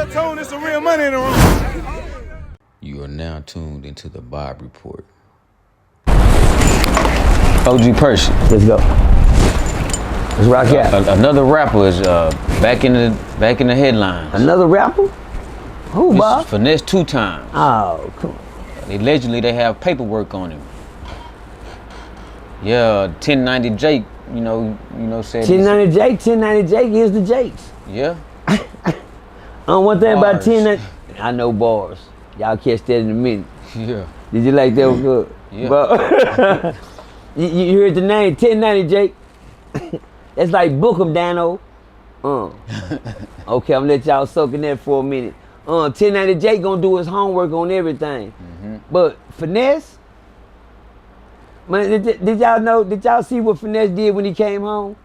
told there's some real money in the room. You are now tuned into the Bob Report. OG Percy. Let's go. Let's rock out. Another rapper is back in the headlines. Another rapper? Who, Bob? Finesse2Tymes. Oh, come on. Allegedly, they have paperwork on him. Yeah, 1090 Jake, you know said. 1090 Jake, 1090 Jake is the Jakes. Yeah. One thing about Bars. 1090, I know bars. Y'all catch that in a minute. Yeah. Did you like that one good? Yeah. But you heard the name 1090 Jake? It's like book 'em, Dano. Okay, I'm gonna let y'all soak in that for a minute. 1090 Jake gonna do his homework on everything. But Finesse, man, did y'all know? Did y'all see what Finesse did when he came home?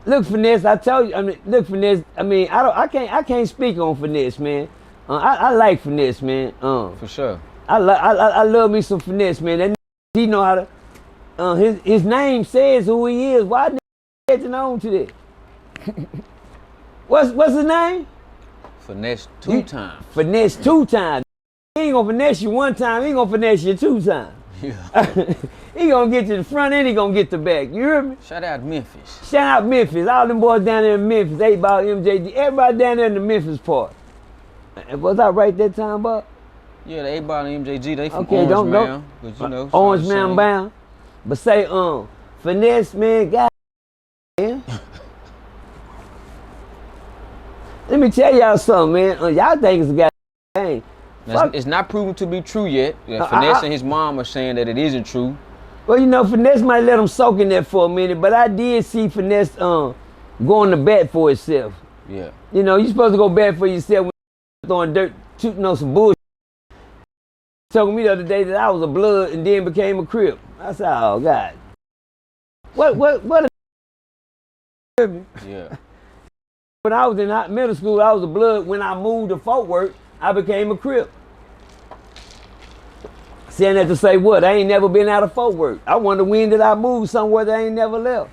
Look, Finesse, I told you. I mean, look, Finesse. I mean, I can't speak on Finesse, man. I like Finesse, man. For sure. I love me some Finesse, man. That he know how to. His name says who he is. Why catching on to that? What's his name? Finesse2Tymes. Finesse2Tymes. He ain't gonna finesse you one time. He ain't gonna finesse you 2 times. Yeah. He gonna get to the front and he gonna get the back. You hear me? Shout out Memphis. Shout out Memphis. All them boys down there in Memphis. 8 Ball, MJD. Everybody down there in the Memphis part. Was I right that time, Bob? Yeah, the 8 Ball and MJG, they from Okay, Orange Mound. But you know, Orange Mound bound. But say, Finesse, man, God, man. Let me tell y'all something, man. Y'all think it's a goddamn thing. It's not proven to be true yet. Finesse and his mom are saying that it isn't true. Well, you know, Finesse might let him soak in there for a minute, but I did see Finesse going to bat for himself. Yeah. You know, you're supposed to go bat for yourself when you're throwing dirt, shooting on some bullshit. Told me the other day that I was a blood and then became a Crip. I said, oh, God. What a Yeah. When I was in middle school, I was a blood. When I moved to Fort Worth, I became a Crip. Saying that to say what? I ain't never been out of Fort Worth. I wonder when did I move somewhere that I ain't never left.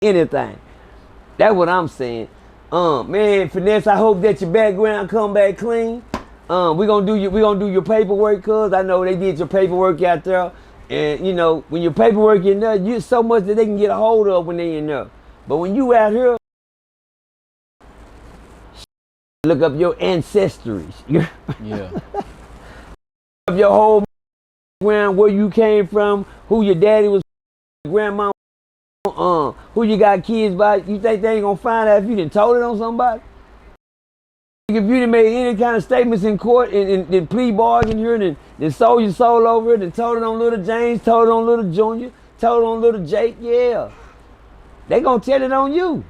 Anything. That's what I'm saying. Man, Finesse, I hope that your background come back clean. We gonna do your paperwork, cuz I know they did your paperwork out there. And you know, when your paperwork in there, you so much that they can get a hold of when they in there. But when you out here, look up your ancestries. Yeah. Of your whole background, where you came from, who your daddy was, grandma, who you got kids by. You think they ain't gonna find out if you done told it on somebody? If you done made any kind of statements in court and plea bargain here and then sold your soul over it and told it on little James, told it on little Junior, told it on little Jake, yeah. They gonna tell it on you.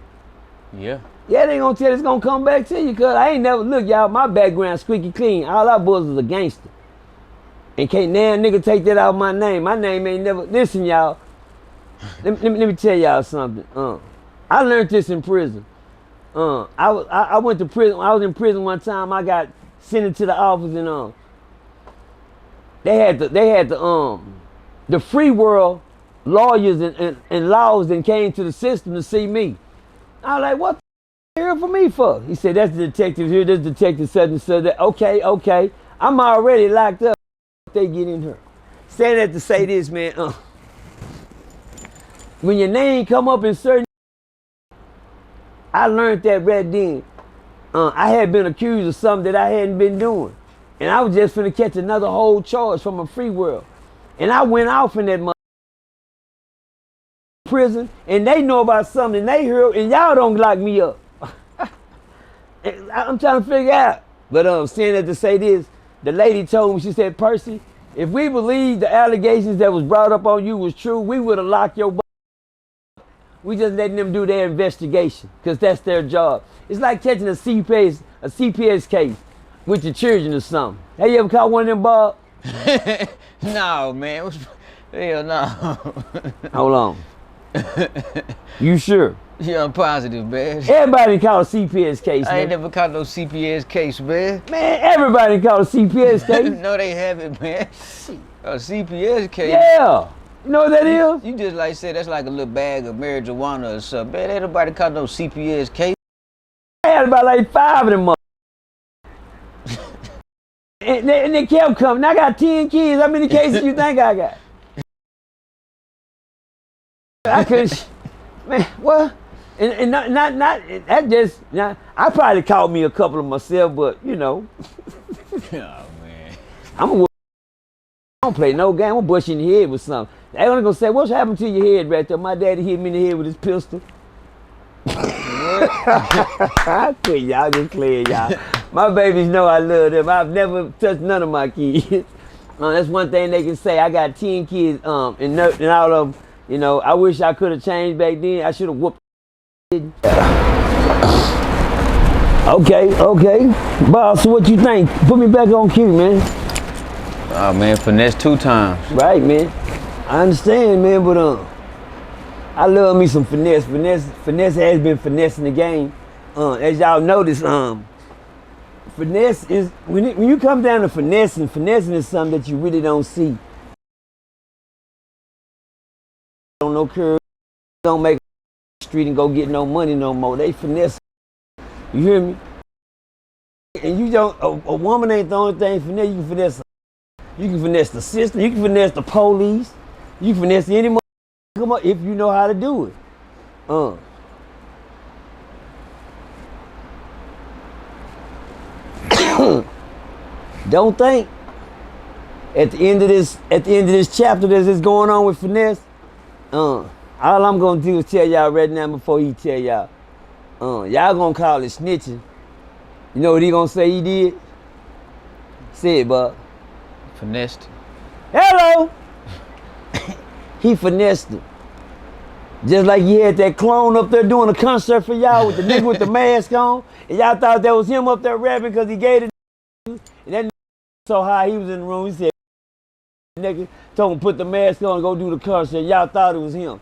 Yeah. Yeah, they gonna tell it's gonna come back to you, cuz I ain't never, look y'all, my background squeaky clean. All I was a gangster. And can't now nigga take that out of my name. My name ain't never, listen y'all, let me tell y'all something. I learned this in prison. I went to prison, I was in prison one time, I got sent into the office and they had the free world lawyers and laws that came to the system to see me. I was like, what the here for me for? He said, that's the detective here, this detective such and such. Okay. I'm already locked up. They get in here. Saying that to say this, man. When your name come up in certain, I learned that right then. I had been accused of something that I hadn't been doing. And I was just finna catch another whole charge from a free world. And I went off in that prison, and they know about something, and they heard, and y'all don't lock me up. I'm trying to figure out. But saying that to say this, the lady told me, she said, Percy, if we believed the allegations that was brought up on you was true, we would have locked your butt. We just letting them do their investigation, because that's their job. It's like catching a CPS case with your children or something. Have you ever caught one of them, Bob? No, man. Hell no. Hold on. You sure? Yeah, I'm positive, man. Everybody caught a CPS case, man. I ain't never caught no CPS case, man. Man, everybody caught a CPS case. No, they haven't, man. A CPS case? Yeah. You know what that is? You just like said that's like a little bag of marijuana or something. Man, ain't nobody caught no CPS case. I had about like 5 of them. And they kept coming. I got 10 kids. How many cases you think I got? I couldn't, man, what? And not that just, I probably caught me a couple of myself, but you know. Oh, man. I don't play no game. I'm gonna bust you in the head with something. They only gonna say, what's happened to your head right there? My daddy hit me in the head with his pistol. I quit, y'all just playing, y'all. My babies know I love them. I've never touched none of my kids. That's one thing they can say. I got 10 kids, and all of them, you know, I wish I could have changed back then. I should have whooped. Okay. Boss, so what you think? Put me back on cue, man. Oh, man, Finesse2Tymes. Right, man. I understand, man, but I love me some finesse. Finesse has been finessing the game. As y'all notice, finesse is when you come down to finessing is something that you really don't see. Don't no curve, don't make a street and go get no money no more. They finesse. You hear me? And you don't. A woman ain't the only thing finesse. You can finesse. You can finesse the system. You can finesse the police. You can finesse any come up if you know how to do it. Don't think at the end of this chapter that's going on with finesse. All I'm gonna do is tell y'all right now before he tell y'all. Y'all gonna call it snitching. You know what he gonna say he did? Say it, bud. Finessed. Hello. He finessed it. Just like he had that clone up there doing a concert for y'all with the nigga with the mask on, and y'all thought that was him up there rapping because he gave it. And that nigga so high he was in the room. He said, "Nigga, told him put the mask on and go do the concert." Y'all thought it was him.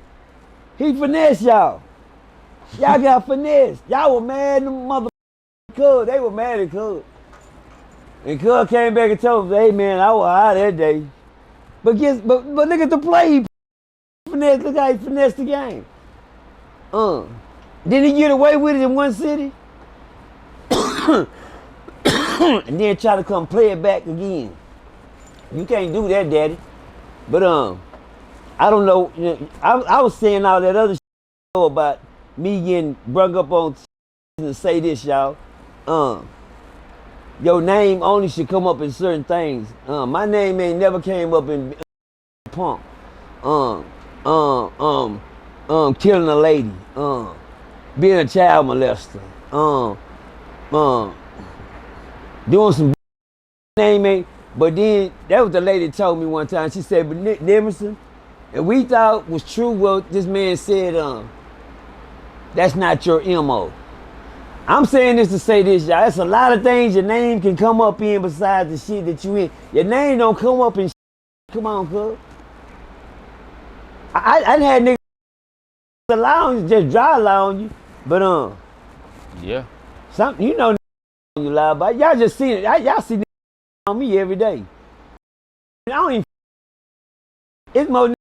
He finessed y'all. Y'all got finessed. Y'all were mad at the mother Cuz. They were mad at Cuz. And Cuz came back and told him, "Hey man, I was high that day." But look at the play. Finesse, look how he finessed the game. Didn't he get away with it in one city? And then try to come play it back again. You can't do that, daddy. But I don't know. I was saying all that other shit about me getting brung up on to say this, y'all. Your name only should come up in certain things. My name ain't never came up in punk. Killing a lady. Being a child molester. Doing some name ain't. But then that was the lady told me one time. She said, "But Nick Emerson," and we thought was true what this man said. That's not your MO. I'm saying this to say this, y'all. It's a lot of things your name can come up in besides the shit that you in. Your name don't come up in shit. Come on, cuz. I had niggas allowing just dry allowing you, but Yeah. something you know you lie about. Y'all just seen it. Y'all see on me every day. I don't even. It's more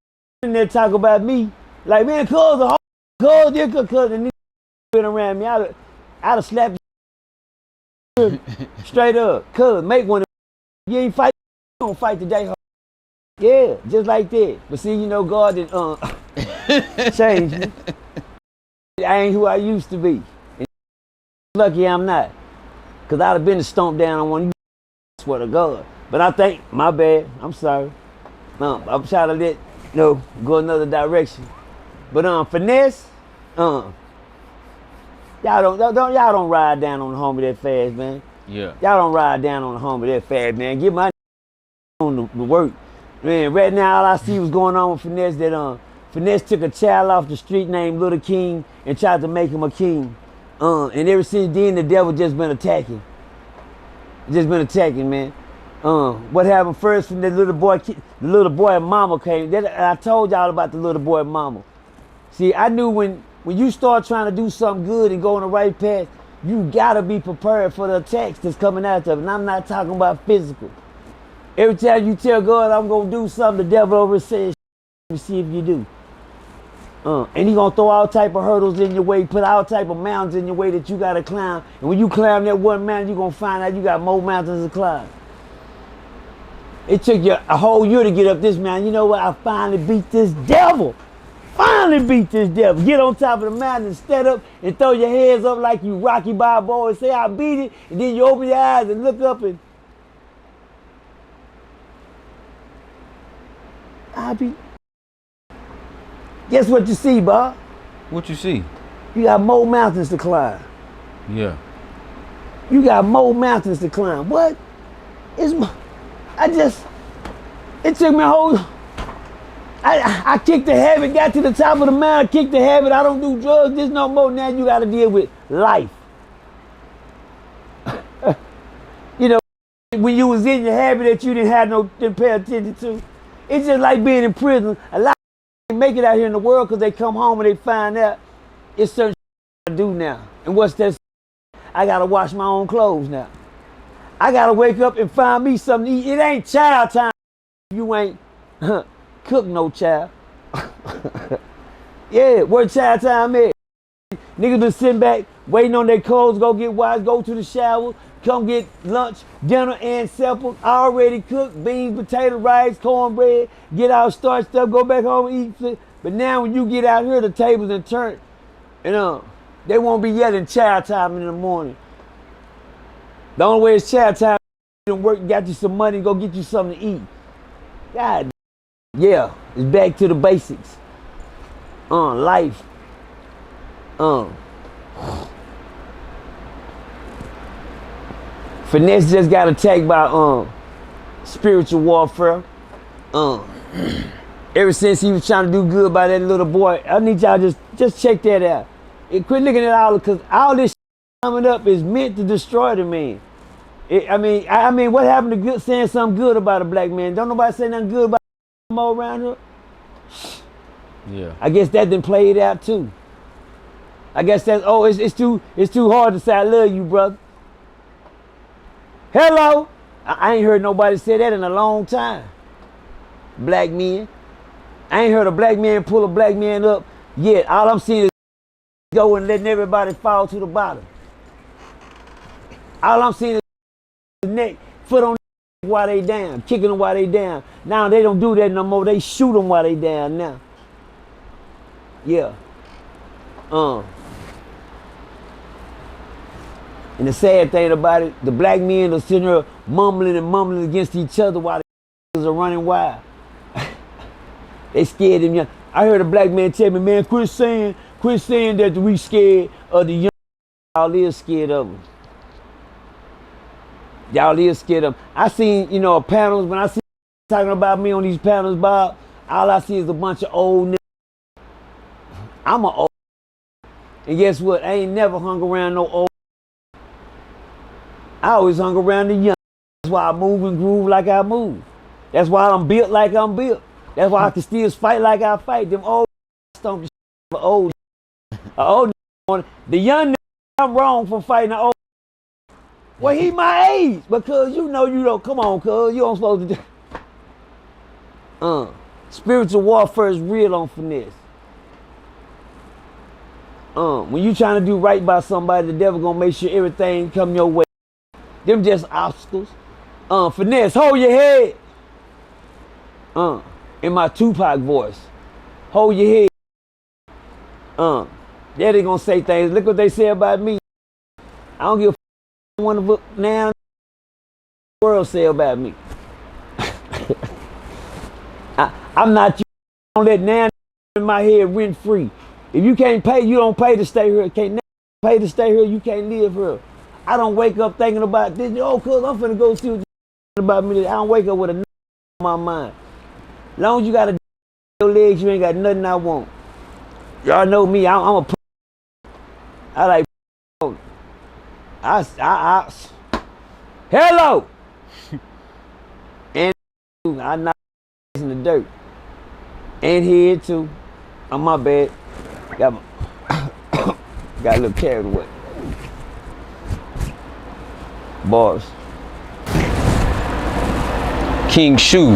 than that talk about me. Like, man, cuz a whole cuz this cuz and this been around me. I'd have slapped you straight up. Cuz make one of you ain't fight. You don't fight today. Ho. Yeah, just like that. But see, you know, God did changed me. I ain't who I used to be. And lucky I'm not. Cause I'd have been stomped down on one. I swear to God. But I think, my bad. I'm sorry. I'm trying to let go another direction. But finesse, y'all don't ride down on the homie that fast, man. Yeah. Y'all don't ride down on the homie that fast, man. Get my on the work. Man, right now all I see was going on with Finesse that Finesse took a child off the street named Little King and tried to make him a king. And ever since then the devil just been attacking. Just been attacking, man. What happened first when the little boy and mama came. I told y'all about the little boy and mama. See, I knew when you start trying to do something good and go on the right path, you gotta be prepared for the attacks that's coming after it. And I'm not talking about physical. Every time you tell God I'm gonna do something, the devil over says, let me see if you do. And he gonna throw all type of hurdles in your way, put all type of mountains in your way that you gotta climb. And when you climb that one mountain, you gonna find out you got more mountains to climb. It took you a whole year to get up this mountain. You know what? I finally beat this devil. Finally beat this devil. Get on top of the mountain and stand up and throw your hands up like you Rocky Balboa and say, I beat it. And then you open your eyes and look up and I beat. Guess what you see, Bob? What you see? You got more mountains to climb. Yeah. You got more mountains to climb. What? It took me a whole, I kicked the habit, got to the top of the mountain, kicked the habit, I don't do drugs, this no more. Now you gotta deal with life. You know, when you was in your habit that you didn't pay attention to. It's just like being in prison. A lot of make it out here in the world because they come home and they find out it's certain I do now. And what's that? I gotta wash my own clothes now. I gotta wake up and find me something to eat. It ain't child time. You ain't cook no child. Yeah, where child time is? Niggas been sitting back, waiting on their clothes, go get washed, go to the shower, come get lunch, dinner, and supper, already cooked, beans, potato, rice, cornbread, get out, start stuff, go back home, eat. But now when you get out here, the tables are turned, and they won't be yelling child time in the morning. The only way it's child time, you done work, got you some money, go get you something to eat. God, yeah, it's back to the basics. Life. Finesse just got attacked by spiritual warfare. Ever since he was trying to do good by that little boy, I need y'all just check that out. And quit looking at all, because all this coming up is meant to destroy the man. I mean, what happened to good, saying something good about a black man? Don't nobody say nothing good about him all around here? Yeah. I guess that done played out too. I guess that's, it's too hard to say I love you, brother. Hello? I ain't heard nobody say that in a long time. Black men. I ain't heard a black man pull a black man up yet. All I'm seeing is go and letting everybody fall to the bottom. All I'm seeing is the neck, foot on the while they down, kicking them while they down. Now they don't do that no more. They shoot them while they down now. Yeah. And the sad thing about it, the black men are sitting here mumbling and mumbling against each other while the are running wild. They scared them young. I heard a black man tell me, man, quit saying that we scared of the young. Y'all is scared of them. Y'all is scared of them. I seen, panels, when I see talking about me on these panels, Bob, all I see is a bunch of old niggas. I'm an old. And guess what? I ain't never hung around no old. I always hung around the young. That's why I move and groove like I move. That's why I'm built like I'm built. That's why I can still fight like I fight. Them old stomp the old. The young I'm wrong for fighting the old. Well, he my age, because you don't. Come on, cuz you don't supposed to do. Spiritual warfare is real on Finesse. When you trying to do right by somebody, the devil gonna make sure everything come your way. Them just obstacles. Finesse, hold your head. In my Tupac voice. Hold your head. Yeah, they gonna say things. Look what they say about me. I don't give a one of now the world say about me. I'm not you. Don't let now in my head rent free. If you can't pay, you don't pay to stay here. Can't pay to stay here, you can't live here. I don't wake up thinking about this. Cuz I'm finna go see what about me. I don't wake up with a on my mind. As long as you got a your legs, you ain't got nothing I want. Y'all know me. I'm a. I like. Hello. And I knock in the dirt. And here too. On my bed. Got a little carried away. Bars. King Shu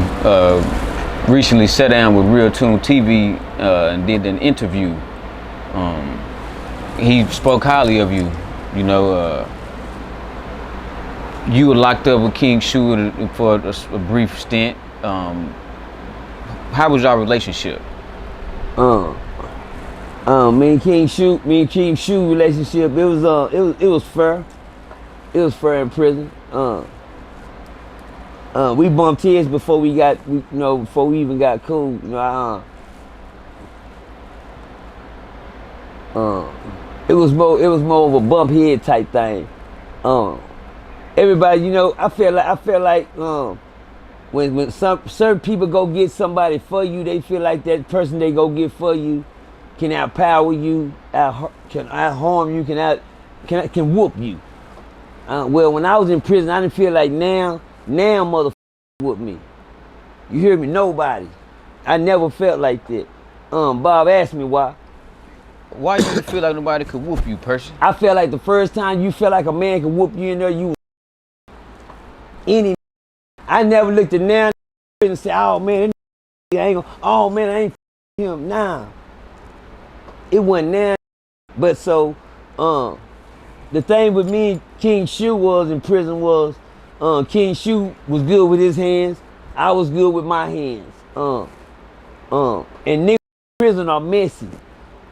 recently sat down with RealToonTV and did an interview. He spoke highly of you. You know, you were locked up with King Shu for a brief stint. How was our relationship? Me and King Shu relationship, it was fair. It was fair in prison. We bumped heads before we even got cool. You know, it was more of a bump head type thing. Everybody, you know, I feel like when certain people go get somebody for you, they feel like that person they go get for you can outpower you, can out-harm you, can whoop you. Well, when I was in prison, I didn't feel like now motherfucker whoop me. You hear me? Nobody. I never felt like that. Bob asked me why. Why you didn't feel like nobody could whoop you, Percy? I felt like the first time you felt like a man could whoop you in there, you any. I never looked at now and said, oh man, I ain't him. Nah. It wasn't now. But so, the thing with me and King Shu was in prison was, King Shu was good with his hands. I was good with my hands. And niggas in prison are messy.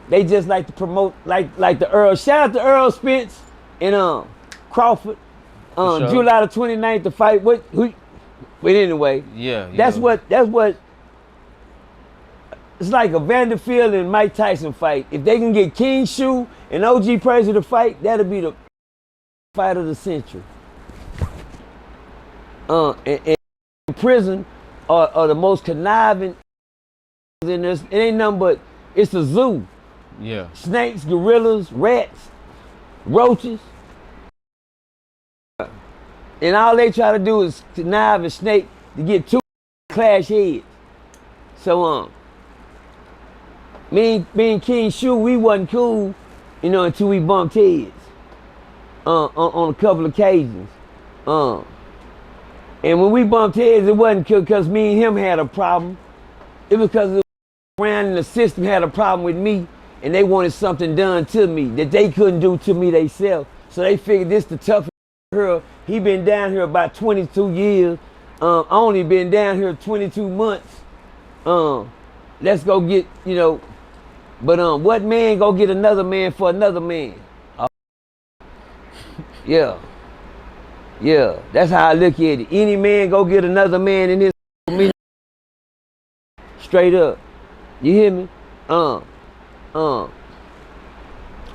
They just like to promote, like the Earl. Shout out to Earl Spence and Crawford. Sure. July the 29th to fight. But anyway, yeah. That's what. It's like a Vanderfield and Mike Tyson fight. If they can get King Shu and OG Percy to fight, that'll be the fight of the century. And prison are the most conniving in this. It ain't nothing but, it's a zoo. Yeah. Snakes, gorillas, rats, roaches. And all they try to do is connive and snake to get two clash heads. So me and King Shu, we wasn't cool, you know, until we bumped heads on a couple occasions. And when we bumped heads, it wasn't because me and him had a problem. It was because around in the system had a problem with me, and they wanted something done to me that they couldn't do to me themselves. So they figured this the toughest here. He been down here about 22 years. I only been down here 22 months. Let's go get, you know. But what man go get another man for another man? Yeah. Yeah, that's how I look at it. Any man go get another man in this me. Straight up. You hear me? I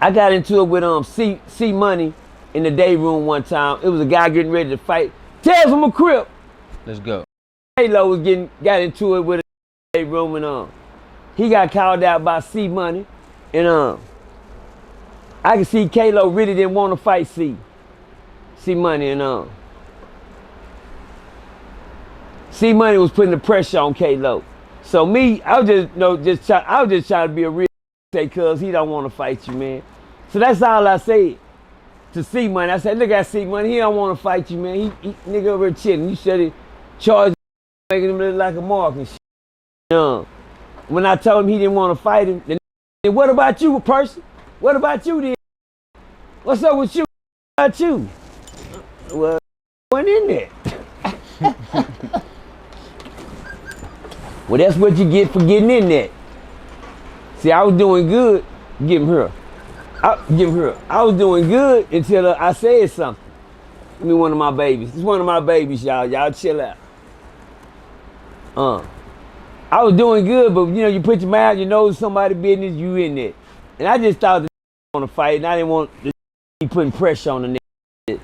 got into it with C Money in the day room one time. It was a guy getting ready to fight. Tell him a crip. Let's go. Halo was got into it with a day room and he got called out by C Money, and I could see Kalo really didn't want to fight C Money, and C Money was putting the pressure on Kalo. So me, I was just trying to be a real say, cuz he don't want to fight you, man. So that's all I said to C Money. I said, look at C Money, he don't want to fight you, man. He nigga over here chilling. You should have charged making him look like a mark and shit. When I told him he didn't want to fight him, then what about you, Percy? What about you then? What's up with you? What about you? Well, went in there. Well, that's what you get for getting in there. See, I was doing good. Give him her. I was doing good until I said something. Give me one of my babies. It's one of my babies, y'all. Y'all chill out. I was doing good, but you know, you put your mouth, you know somebody's business, you in there. And I just thought the want to fight, and I didn't want to be putting pressure on the nigga.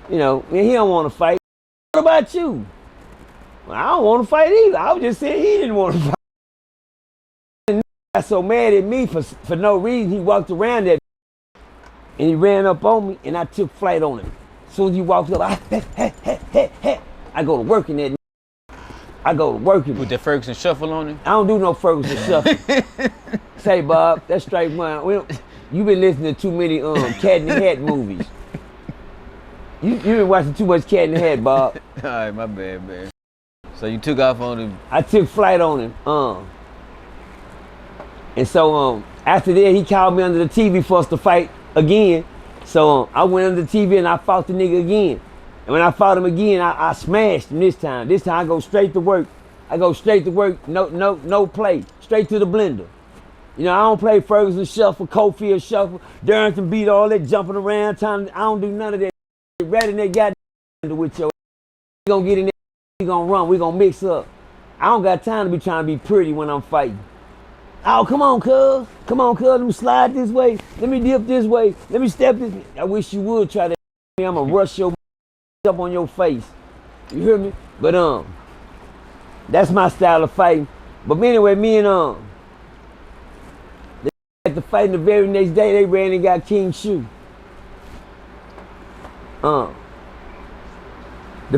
You know, and he don't want to fight. What about you? Well, I don't want to fight either. I was just saying he didn't want to fight. And he got so mad at me for no reason. He walked around that and he ran up on me, and I took flight on him. As soon as he walked up, I go to work in that. I go to work with the Ferguson shuffle on him. I don't do no Ferguson shuffle. Say, Bob, that's straight one. You been listening to too many Cat in the Hat movies. You been watching too much Cat in the Hat, Bob. All right, my bad, man. So you took off on him. I took flight on him. And so after that, he called me under the TV for us to fight again. So I went under the TV and I fought the nigga again. And when I fought him again, I smashed him this time. This time I go straight to work. I go straight to work, no play, straight to the blender. You know, I don't play Ferguson shuffle, Cofield shuffle, Darrington beat, all that jumping around, I don't do none of that. Rather than that goddamn with your we gonna get in there, we gonna run, we gonna mix up. I don't got time to be trying to be pretty when I'm fighting. Oh, come on, cuz. Come on, cuz. Let me slide this way. Let me dip this way. Let me step this way. I wish you would try that. I'm gonna rush your up on your face. You hear me? But that's my style of fighting. But anyway, me and they had to fight, and the very next day they ran and got King Shoe. The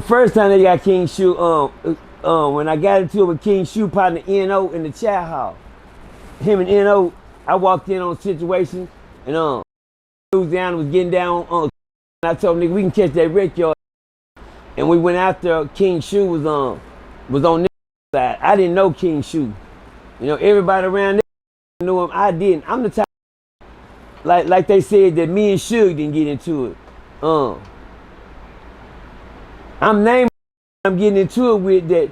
first time they got King Shoe, when I got into it with King Shoe partner N.O. in the chat hall. Him and N.O., I walked in on a situation, and Louisiana was getting down on. I told him, nigga, we can catch that wreck yard. And we went after King Shoe was on this side. I didn't know King Shoe. You know, everybody around there knew him. I didn't. I'm the type, like they said that me and Suge didn't get into it. I'm naming, I'm getting into it with that,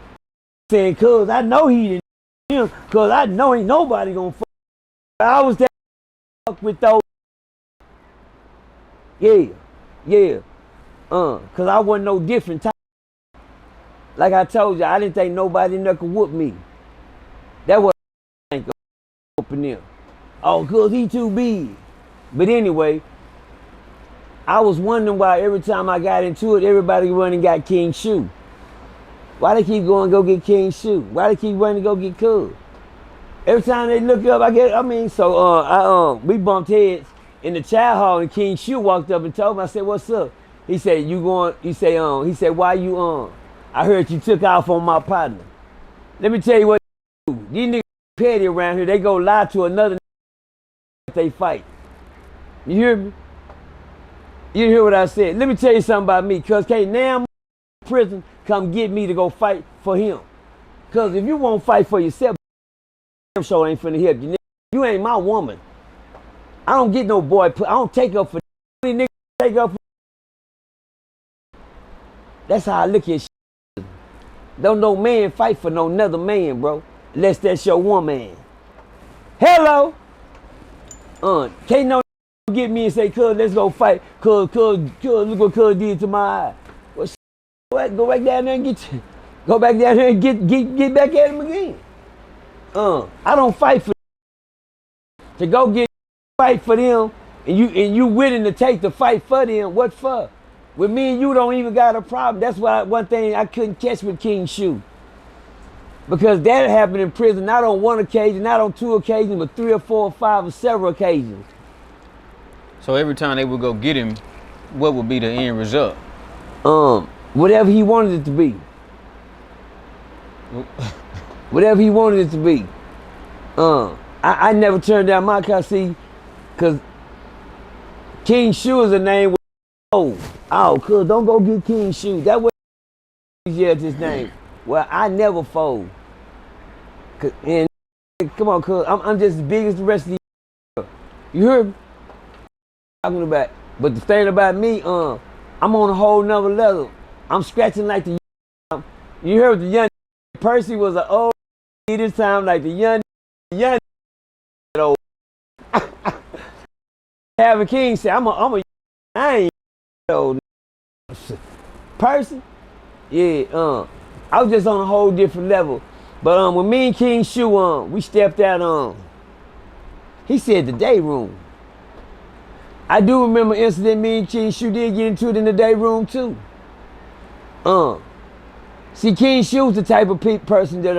saying, cuz I know he didn't him, cuz I know ain't nobody gonna fuck. I was that fuck with those. Yeah. Cuz I wasn't no different type. Like I told you, I didn't think nobody in there could whoop me. That was whooping them. Oh, cuz he too big. But anyway, I was wondering why every time I got into it, everybody running got King Shoe. Why they keep going to go get King Shoe? Why they keep running to go get Cuz? Every time they look up, we bumped heads in the child hall, and King Shoe walked up and told me, I said, what's up? He said, he said, why you I heard you took off on my partner. Let me tell you what they do. These niggas petty around here, they go lie to another nigga if they fight. You hear me? You hear what I said? Let me tell you something about me, cuz can't now prison come get me to go fight for him. Cuz if you won't fight for yourself, damn sure ain't finna help you. You ain't my woman. I don't get no boy, I don't take up for niggas take up for. That's how I look at shit. Don't no man fight for no another man, bro. Unless that's your woman. Hello? Can't no get me and say, cuz, let's go fight. Cuz, look what cuz did to my eye. Well, what? Go back down there and get back at him again. I don't fight for to go get fight for them, and you willing to take the fight for them. What for? With me and you don't even got a problem. That's why one thing I couldn't catch with King Shoe. Because that happened in prison, not on one occasion, not on two occasions, but 3 or 4 or 5 or several occasions. So every time they would go get him, what would be the end result? Whatever he wanted it to be. Whatever he wanted it to be. I never turned down my car, see, because King Shoe is a name. Oh, cuz, don't go get King Shoe. That was his name. Well, I never fold. And come on, cuz, I'm just as big as the rest of you. You heard me? Talking about, but the thing about me, I'm on a whole nother level. I'm scratching like the you heard the young Percy was an old this time like the young old. Having King said, I ain't old Percy. Yeah, I was just on a whole different level. But when me and King Shoe we stepped out he said the day room. I do remember incident me and King Shoe did get into it in the day room too. See, King Shoe's the type of person that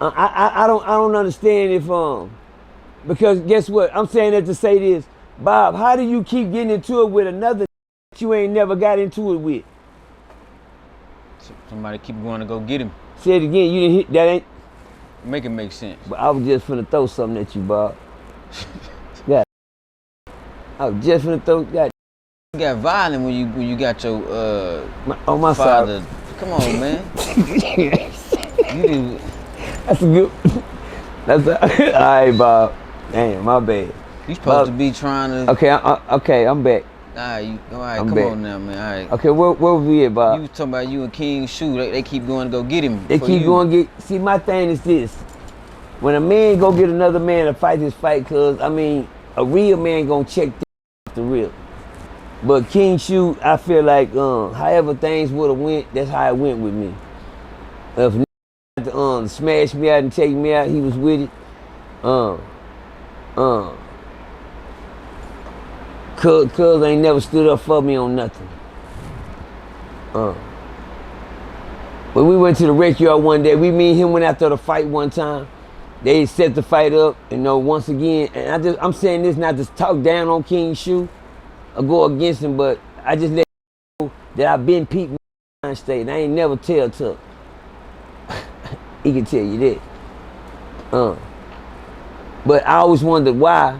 I don't understand if because guess what? I'm saying that to say this, Bob. How do you keep getting into it with another that you ain't never got into it with? Somebody keep going to go get him. Say it again. You didn't hit that ain't. Make it make sense. But I was just finna throw something at you, Bob. God. I was just finna throw that. You got violent when you got your my father. Side. Come on, man. You didn't. That's a good. That's all right, Bob. Damn, my bad. You supposed to be trying to. Okay, okay, I'm back. All right, I'm come back. on now, man. All right. Okay, where we at, Bob? You was talking about you and King Shoe. They keep going to go get him. They keep going to get. See, my thing is this: when a man go get another man to fight his fight, cause I mean, a real man gonna check the real. But King Shoe, I feel like however things would have went, that's how it went with me. If to smash me out and take me out, he was with it. Cuz ain't never stood up for me on nothing. But we went to the rec yard one day. Me and him went after the fight one time. They set the fight up, once again. And I'm saying this not to talk down on King Shoe or go against him, but I just let you know that I've been peeping in state. And I ain't never tell Tuck. He can tell you that. But I always wondered why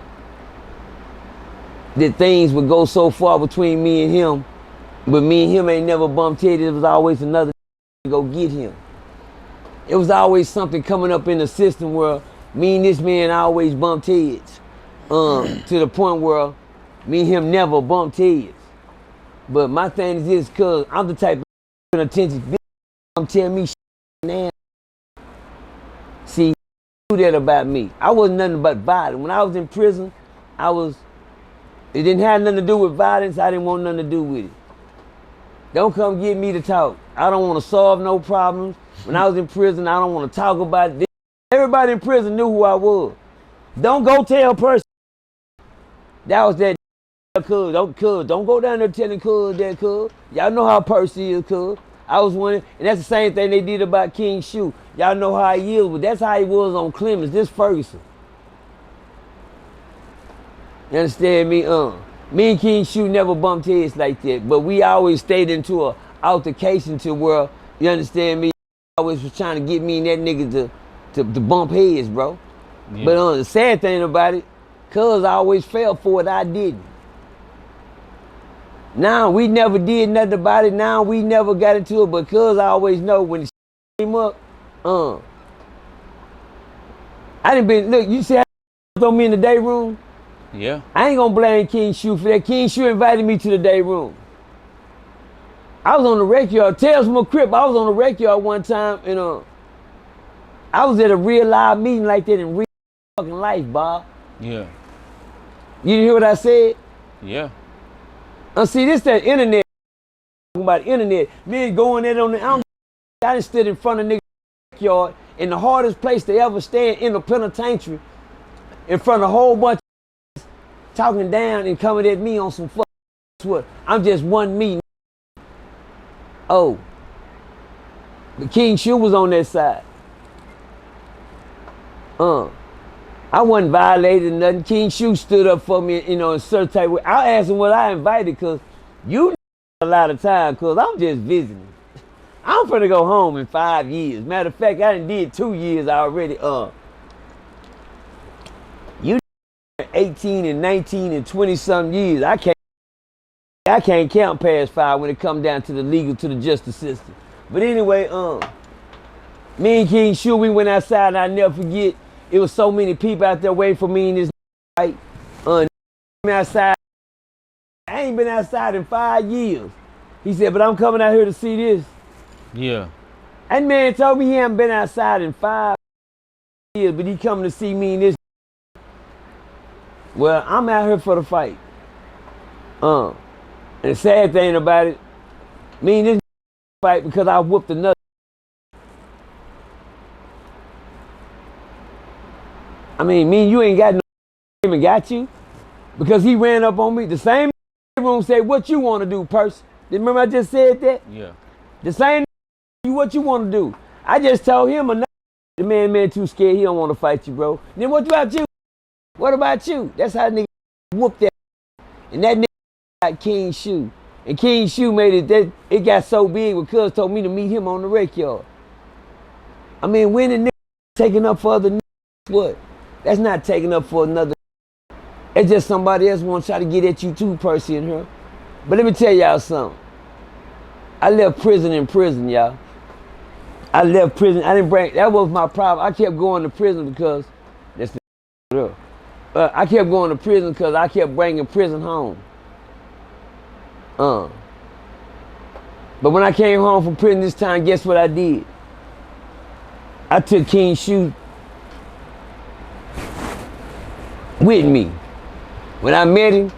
that things would go so far between me and him, but me and him ain't never bumped heads. It was always another to go get him. It was always something coming up in the system where me and this man always bumped heads. To the point where me and him never bumped heads. But my thing is this, cause I'm the type of attention. I'm telling me now. See, do that about me. I wasn't nothing but violent. When I was in prison, it didn't have nothing to do with violence. I didn't want nothing to do with it. Don't come get me to talk. I don't want to solve no problems. When I was in prison, I don't want to talk about it. Everybody in prison knew who I was. Don't go tell Percy. That was that cuz. Don't go down there telling cuz that cuz. Y'all know how Percy is, cuz. I was one, and that's the same thing they did about King Shoe. Y'all know how he is, but that's how he was on Clemens, this Ferguson. You understand me? Me and King Shoe never bumped heads like that, but we always stayed into a altercation to where, you understand me, always was trying to get me and that nigga to bump heads, bro. Yeah. But the sad thing about it, cuz I always fell for it, I didn't. Now we never did nothing about it. Now we never got into it, but cuz I always know when it came up, I done been, look, you see how throw me in the day room? Yeah. I ain't gonna blame King Shoe for that. King Shoe invited me to the day room. I was on the rec yard. Tales from a crib. I was on the rec yard one time, and I was at a real live meeting like that in real fucking life, Bob. Yeah. You didn't hear what I said? Yeah. See, this that internet. Talking about internet. Me going there on the. I done stood in front of niggas yard in the hardest place to ever stand in the penitentiary, in front of a whole bunch of talking down and coming at me on some fuck. What? I'm just one me. Oh, the King Shoe was on that side. I wasn't violating nothing. King Shoe stood up for me, in a certain type of way. I asked him what I invited, cause you a lot of time, cause I'm just visiting. I'm finna go home in 5 years. Matter of fact, I done did 2 years already. You 18 and 19 and 20 some years. I can't count past 5 when it come down to the legal, to the justice system. But anyway, me and King Shoe, we went outside, and I never forget, it was so many people out there waiting for me in this fight. Outside. I ain't been outside in 5 years. He said, but I'm coming out here to see this. Yeah. That man told me he hadn't been outside in 5 years, but he coming to see me in this. Well, I'm out here for the fight. And the sad thing about it, me and this fight because I whooped another. I mean, me and you ain't got no him and got you because he ran up on me. The same room said, what you want to do, Percy? Remember I just said that? Yeah. The same what you want to do. I just told him the man too scared. He don't want to fight you, bro. Then what about you? What about you? That's how nigga whooped that. And that nigga got King Shoe. And King Shoe made it that it got so big because told me to meet him on the rec yard. I mean, when the nigga taking up for other niggas, what? That's not taking up for another. It's just somebody else want to try to get at you too, Percy and her. But let me tell y'all something. I left prison in prison, y'all. I left prison. I didn't bring. That was my problem. I kept going to prison because that's the. I kept going to prison because I kept bringing prison home. But when I came home from prison this time, guess what I did? I took King's shoe with me. When I met him,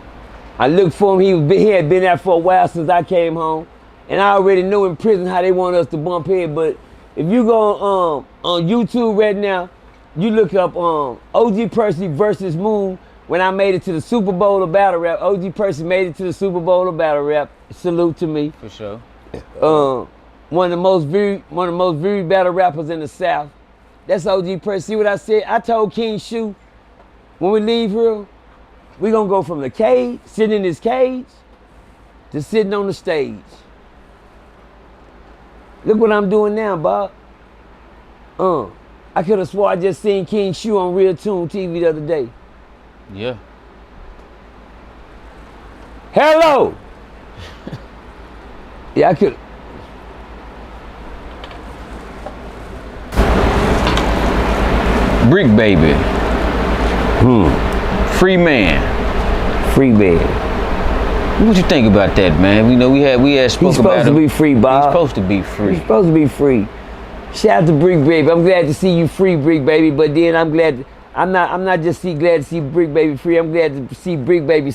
I looked for him. He had been there for a while since I came home. And I already knew in prison how they want us to bump head. But if you go on YouTube right now, you look up OG Percy versus Moon. When I made it to the Super Bowl of battle rap, OG Percy made it to the Super Bowl of battle rap. Salute to me. For sure. One of the most viewed battle rappers in the South. That's OG Percy. See what I said? I told King Shoe, when we leave here, we gonna go from the cage, sitting in his cage, to sitting on the stage. Look what I'm doing now, Bob. I could have swore I just seen King Shoe on RealToonTV the other day. Yeah. Hello. Yeah, I could. Brick baby. Free man. Free baby. What you think about that, man? We know we had spoke He's about supposed to be free, Bob. He's supposed to be free. He's supposed to be free. Shout out to Brick Baby. I'm glad to see you free, Brick Baby. But then I'm not just glad to see Brick Baby free. I'm glad to see Brick Baby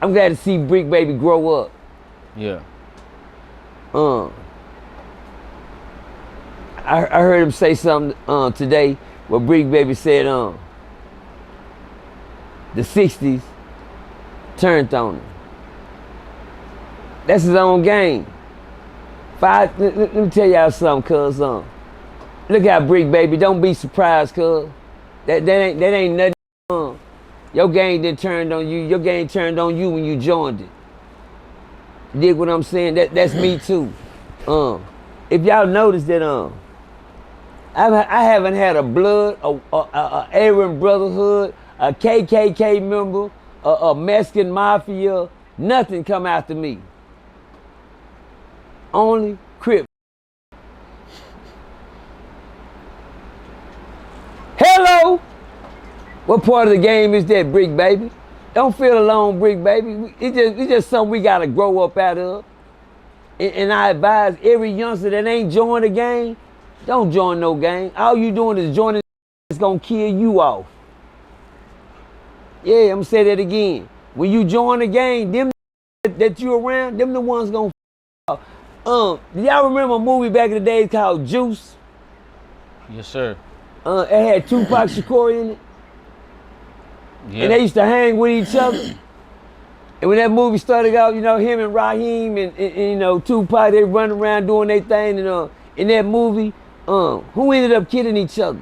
I'm glad to see Brick Baby grow up. Yeah. I heard him say something today where Brick Baby said the 60s turned on him. That's his own game. Let me tell y'all something, cuz look out, Brick Baby. Don't be surprised, cuz that ain't nothing. Your game didn't turn on you. Your game turned on you when you joined it. Dig what I'm saying? That's me too. If y'all notice that I haven't had a blood, a Aryan Brotherhood, a KKK member, a Mexican Mafia, nothing come after me. Only Crip. Hello. What part of the game is that, Brick Baby? Don't feel alone, Brick Baby. It's just something we gotta grow up out of. And I advise every youngster that ain't joined the game, don't join no game. All you doing is joining. It's gonna kill you off. Yeah, I'm gonna say that again. When you join the game, them that you around, them the ones gonna off. Y'all remember a movie back in the days called Juice? Yes, sir. It had Tupac Shakur in it. Yeah. And they used to hang with each other. And when that movie started out, you know, him and Raheem and you know, Tupac, they running around doing their thing. And in that movie, who ended up killing each other?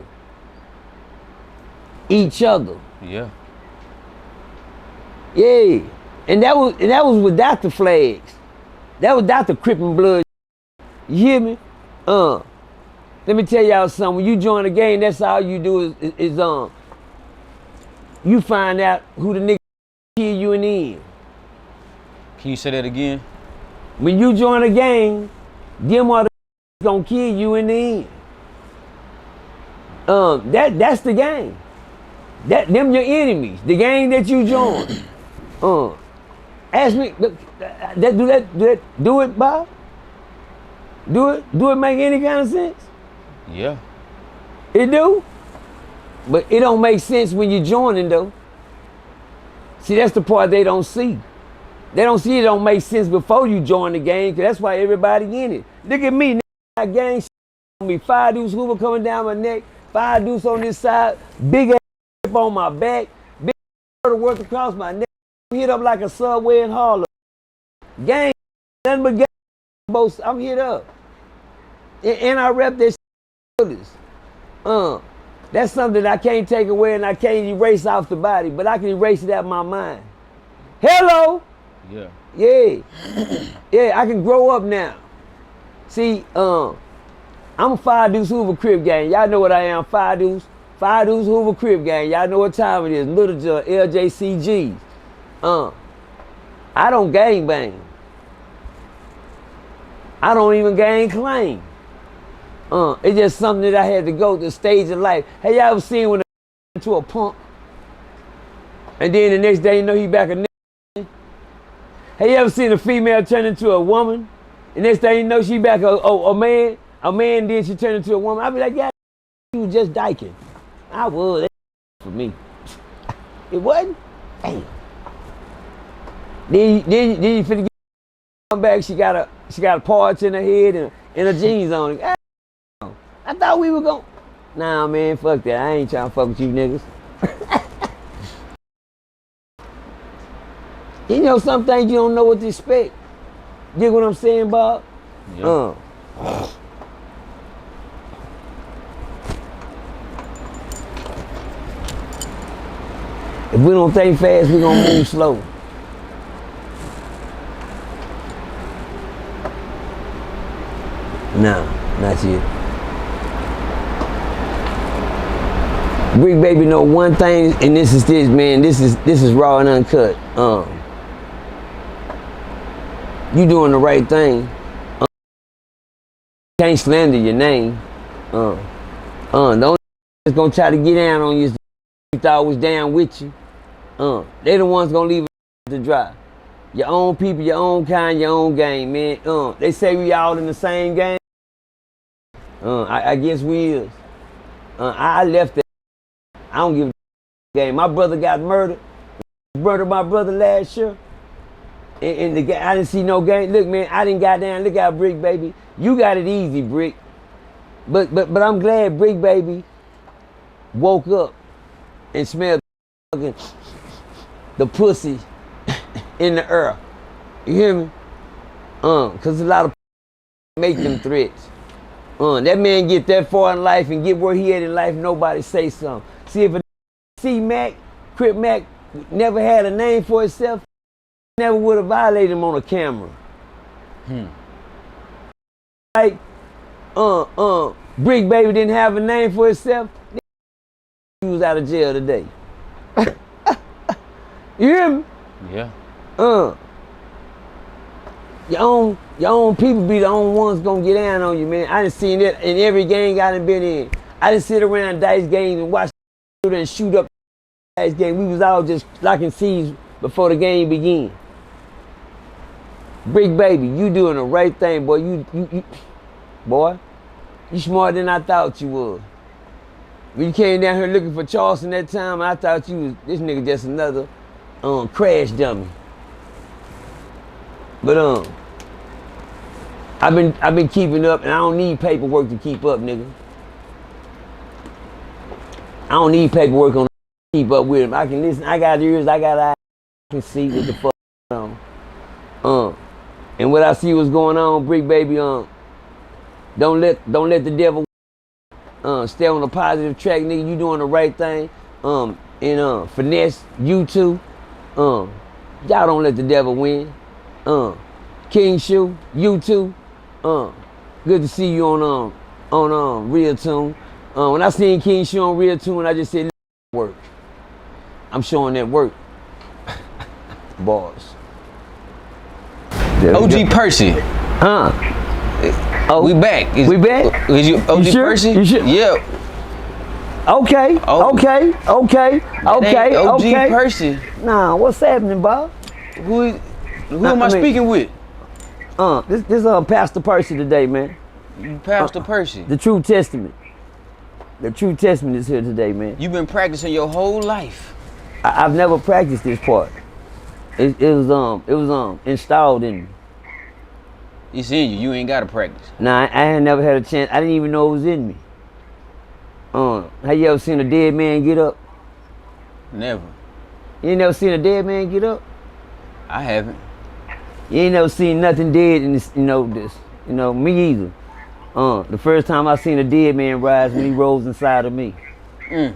Each other. Yeah. Yeah. And that was without the flags. That was without the Crip and Blood. You hear me? Let me tell y'all something. When you join the game, that's all you do is you find out who the nigga kill you in the end. Can you say that again? When you join the game, them are the gonna kill you in the end. That's the game. Them your enemies. The game that you join. Ask me, do it, Bob? Do it make any kind of sense? Yeah. It do? But it don't make sense when you're joining though. See, that's the part they don't see. They don't see it don't make sense before you join the game, because that's why everybody in it. Look at me, I gang shit on me. 5 deuce Hoover coming down my neck, 5 deuce on this side, big ass on my back, big to work across my neck, hit up like a subway in Harlem. Gang, nothing but gang, I'm hit up. And I rep this shit. That's something that I can't take away and I can't erase off the body, but I can erase it out of my mind. Hello? Yeah. Yeah. Yeah, I can grow up now. See, I'm a 5 deuce Hoover Crip gang. Y'all know what I am, 5 deuce Hoover Crip gang. Y'all know what time it is, Little LJCGs. I don't gang bang. I don't even gang claim. It's just something that I had to go to the stage of life. Have y'all ever seen when a to a punk, and then the next day you know he back a nigga? Have you ever seen a female turn into a woman, and next thing you know she back a man? A man, then she turned into a woman. I'd be like, yeah, you was just dyking. I was. That for me. It wasn't. Damn. Then you finna come back. She got a parts in her head and her jeans on. I thought we were going. Nah, man, fuck that. I ain't trying to fuck with you niggas. You know, some things you don't know what to expect. You get what I'm saying, Bob? Yeah. If we don't think fast, we gonna move slow. Nah, not yet. Brick Baby know one thing, and this is this, man. This is raw and uncut. You doing the right thing. Can't slander your name. Don't just gonna try to get down on you. You thought was down with you. They the ones gonna leave it to dry. Your own people, your own kind, your own game, man. They say we all in the same game. I guess we is. I left that. I don't give a game. My brother got murdered. Murdered my brother last year. And the guy, I didn't see no game. Look, man, I didn't got down. Look out, Brick Baby. You got it easy, Brick. But I'm glad Brick Baby woke up and smelled the pussy in the air. You hear me? Cause a lot of make them threats. That man get that far in life and get where he at in life, nobody say something. See, if a C-Mac, Crip Mac never had a name for itself, never would have violated him on a camera. Like, Brick Baby didn't have a name for itself, he was out of jail today. You hear me? Yeah. Your own people be the only ones gonna get down on you, man. I done seen that in every game I done been in. I done sit around dice games and watch and shoot up dice game. We was all just locking seeds before the game began. Brick Baby, you doing the right thing, boy. You boy, you smarter than I thought you was. When you came down here looking for Charleston that time, I thought you was this nigga just another crash dummy. But I've been keeping up, and I don't need paperwork to keep up, nigga. I don't need paperwork on to keep up with him. I can listen. I got ears. I got eyes. I can see what the fuck on. And what I see what's going on, Brick Baby. Don't let the devil. Stay on the positive track, nigga. You doing the right thing. And Finesse, you too. Y'all don't let the devil win. King Shoe, you too. Good to see you on Real Tune. When I seen King Shoe on Real Tune, I just said work. I'm showing that work. Bars. OG Percy. Oh, we back. We back? Is you OG sure? Percy? You sure? Yeah. Okay. Okay. OG Percy. Nah, what's happening, Bob? Who am I speaking with? This Pastor Percy today, man. Pastor Percy. The True Testament. The True Testament is here today, man. You've been practicing your whole life. I've never practiced this part. It was installed in me. It's in you. You ain't gotta practice. Nah, I had never had a chance. I didn't even know it was in me. Have you ever seen a dead man get up? Never. You ain't never seen a dead man get up? I haven't. You ain't never seen nothing dead in this, me either. The first time I seen a dead man rise when he rose inside of me. Did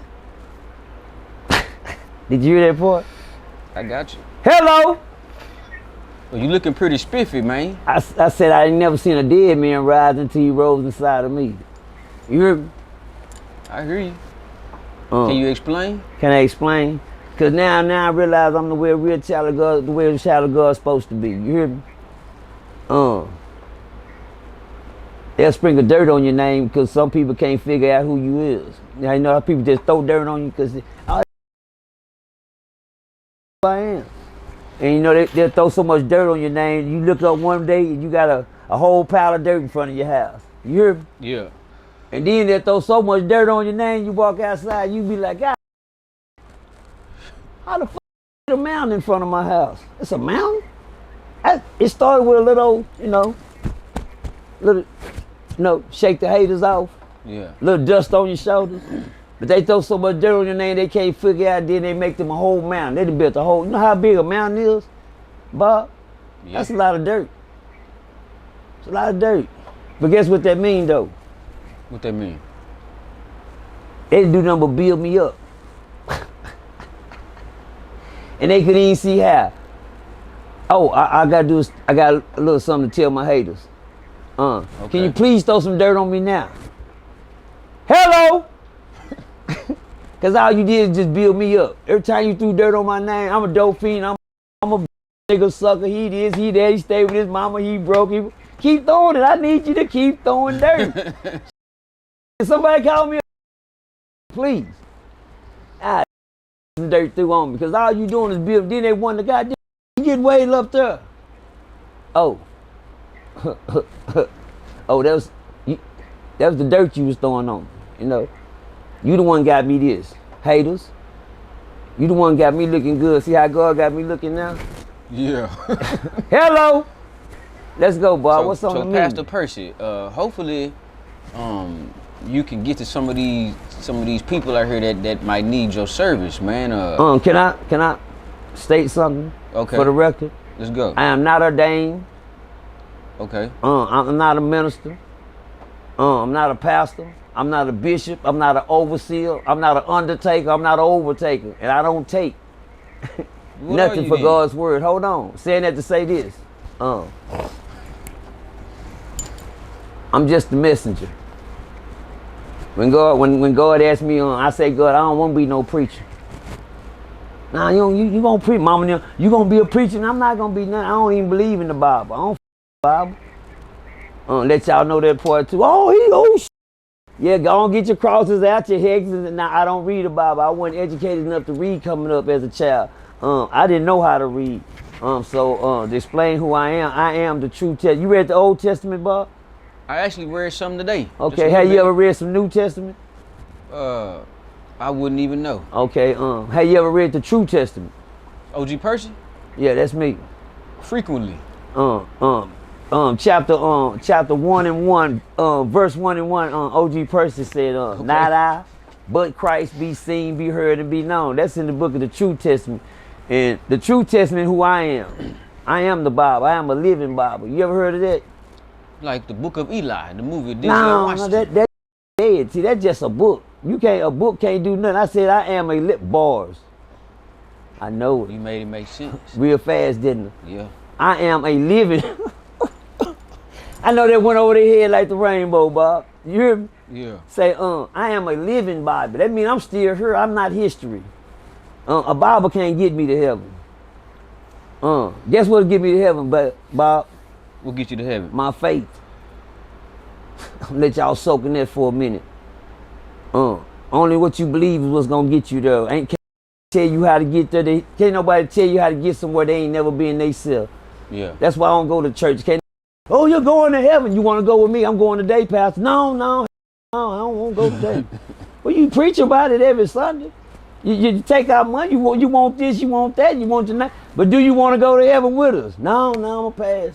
you hear that part? I got you. Hello! Well, you looking pretty spiffy, man. I said I ain't never seen a dead man rise until he rose inside of me. You hear me? I hear you. Can you explain? Can I explain? Cause now I realize I'm the way a real child of God, the way a child of God is supposed to be. You hear me? They'll sprinkle dirt on your name because some people can't figure out who you is. Now, you know how people just throw dirt on you because I am. And you know, they'll throw so much dirt on your name, you look up one day and you got a whole pile of dirt in front of your house. You hear me? Yeah. And then they'll throw so much dirt on your name, you walk outside, you be like, God, how the fuck is a mountain in front of my house? It's a mountain? It started with a little, shake the haters off. Yeah. Little dust on your shoulders. But they throw so much dirt on your name they can't figure out, then they make them a whole mountain. They done built a whole, you know how big a mountain is, Bob? Yeah. That's a lot of dirt. It's a lot of dirt. But guess what that mean though? What that mean? They didn't do nothing but build me up. And they couldn't even see how. Oh, I got a little something to tell my haters. Okay. Can you please throw some dirt on me now? Hello! Cause all you did is just build me up. Every time you threw dirt on my name, I'm a dope fiend, I'm a nigga sucker, he this, he that, he stayed with his mama, he broke, keep throwing it, I need you to keep throwing dirt. Somebody call me please. Some dirt threw on me, because all you doing is build, then they wonder, God, you getting way up there. Oh. Oh, that was the dirt you was throwing on, You the one got me this. Haters. You the one got me looking good. See how God got me looking now? Yeah. Hello. Let's go, Bob. What's on the menu? Pastor Percy, hopefully you can get to some of these people out here that might need your service, man. Can I state something? Okay. For the record? Let's go. I am not ordained. Okay. I'm not a minister. I'm not a pastor. I'm not a bishop. I'm not an overseer. I'm not an undertaker. I'm not an overtaker. And I don't take nothing for God's word. Hold on. Saying that to say this. I'm just the messenger. When God asks me, I say, God, I don't want to be no preacher. Nah, you gonna preach, mama. You gonna be a preacher, and I'm not gonna be nothing. I don't even believe in the Bible. I don't Bible. Let y'all know that part too. Yeah, go on, get your crosses out, your hexes. Now, I don't read the Bible. I wasn't educated enough to read coming up as a child. I didn't know how to read. So to explain who I am the true test. You read the Old Testament, Bob? I actually read some today. Okay, have you ever read some New Testament? I wouldn't even know. Okay, have you ever read the True Testament? OG Percy? Yeah, that's me. Frequently. Chapter 1 and 1, verse 1 and 1, OG Percy said, Not I, but Christ be seen, be heard, and be known. That's in the book of the True Testament. And the True Testament, who I am the Bible. I am a living Bible. You ever heard of that? Like the book of Eli, the movie. No, that's dead. See, that's just a book. A book can't do nothing. I said I am a bars. I know it. You made it make sense. Real fast, didn't it? Yeah. I am a living. I know that went over their head like the rainbow, Bob. You hear me? Yeah. Say, I am a living Bible. That means I'm still here. I'm not history. A Bible can't get me to heaven. Guess what'll get me to heaven, Bob? What get you to heaven? My faith. I'll let y'all soak in that for a minute. Only what you believe is what's gonna get you there. Can't tell you how to get there. Can't nobody tell you how to get somewhere they ain't never been themselves. Yeah. That's why I don't go to church. Oh, you're going to heaven. You want to go with me? I'm going today, Pastor. No, I don't want to go today. Well, you preach about it every Sunday. You take out money. You want this, you want that, you want tonight. But do you want to go to heaven with us? No, I'm gonna pass.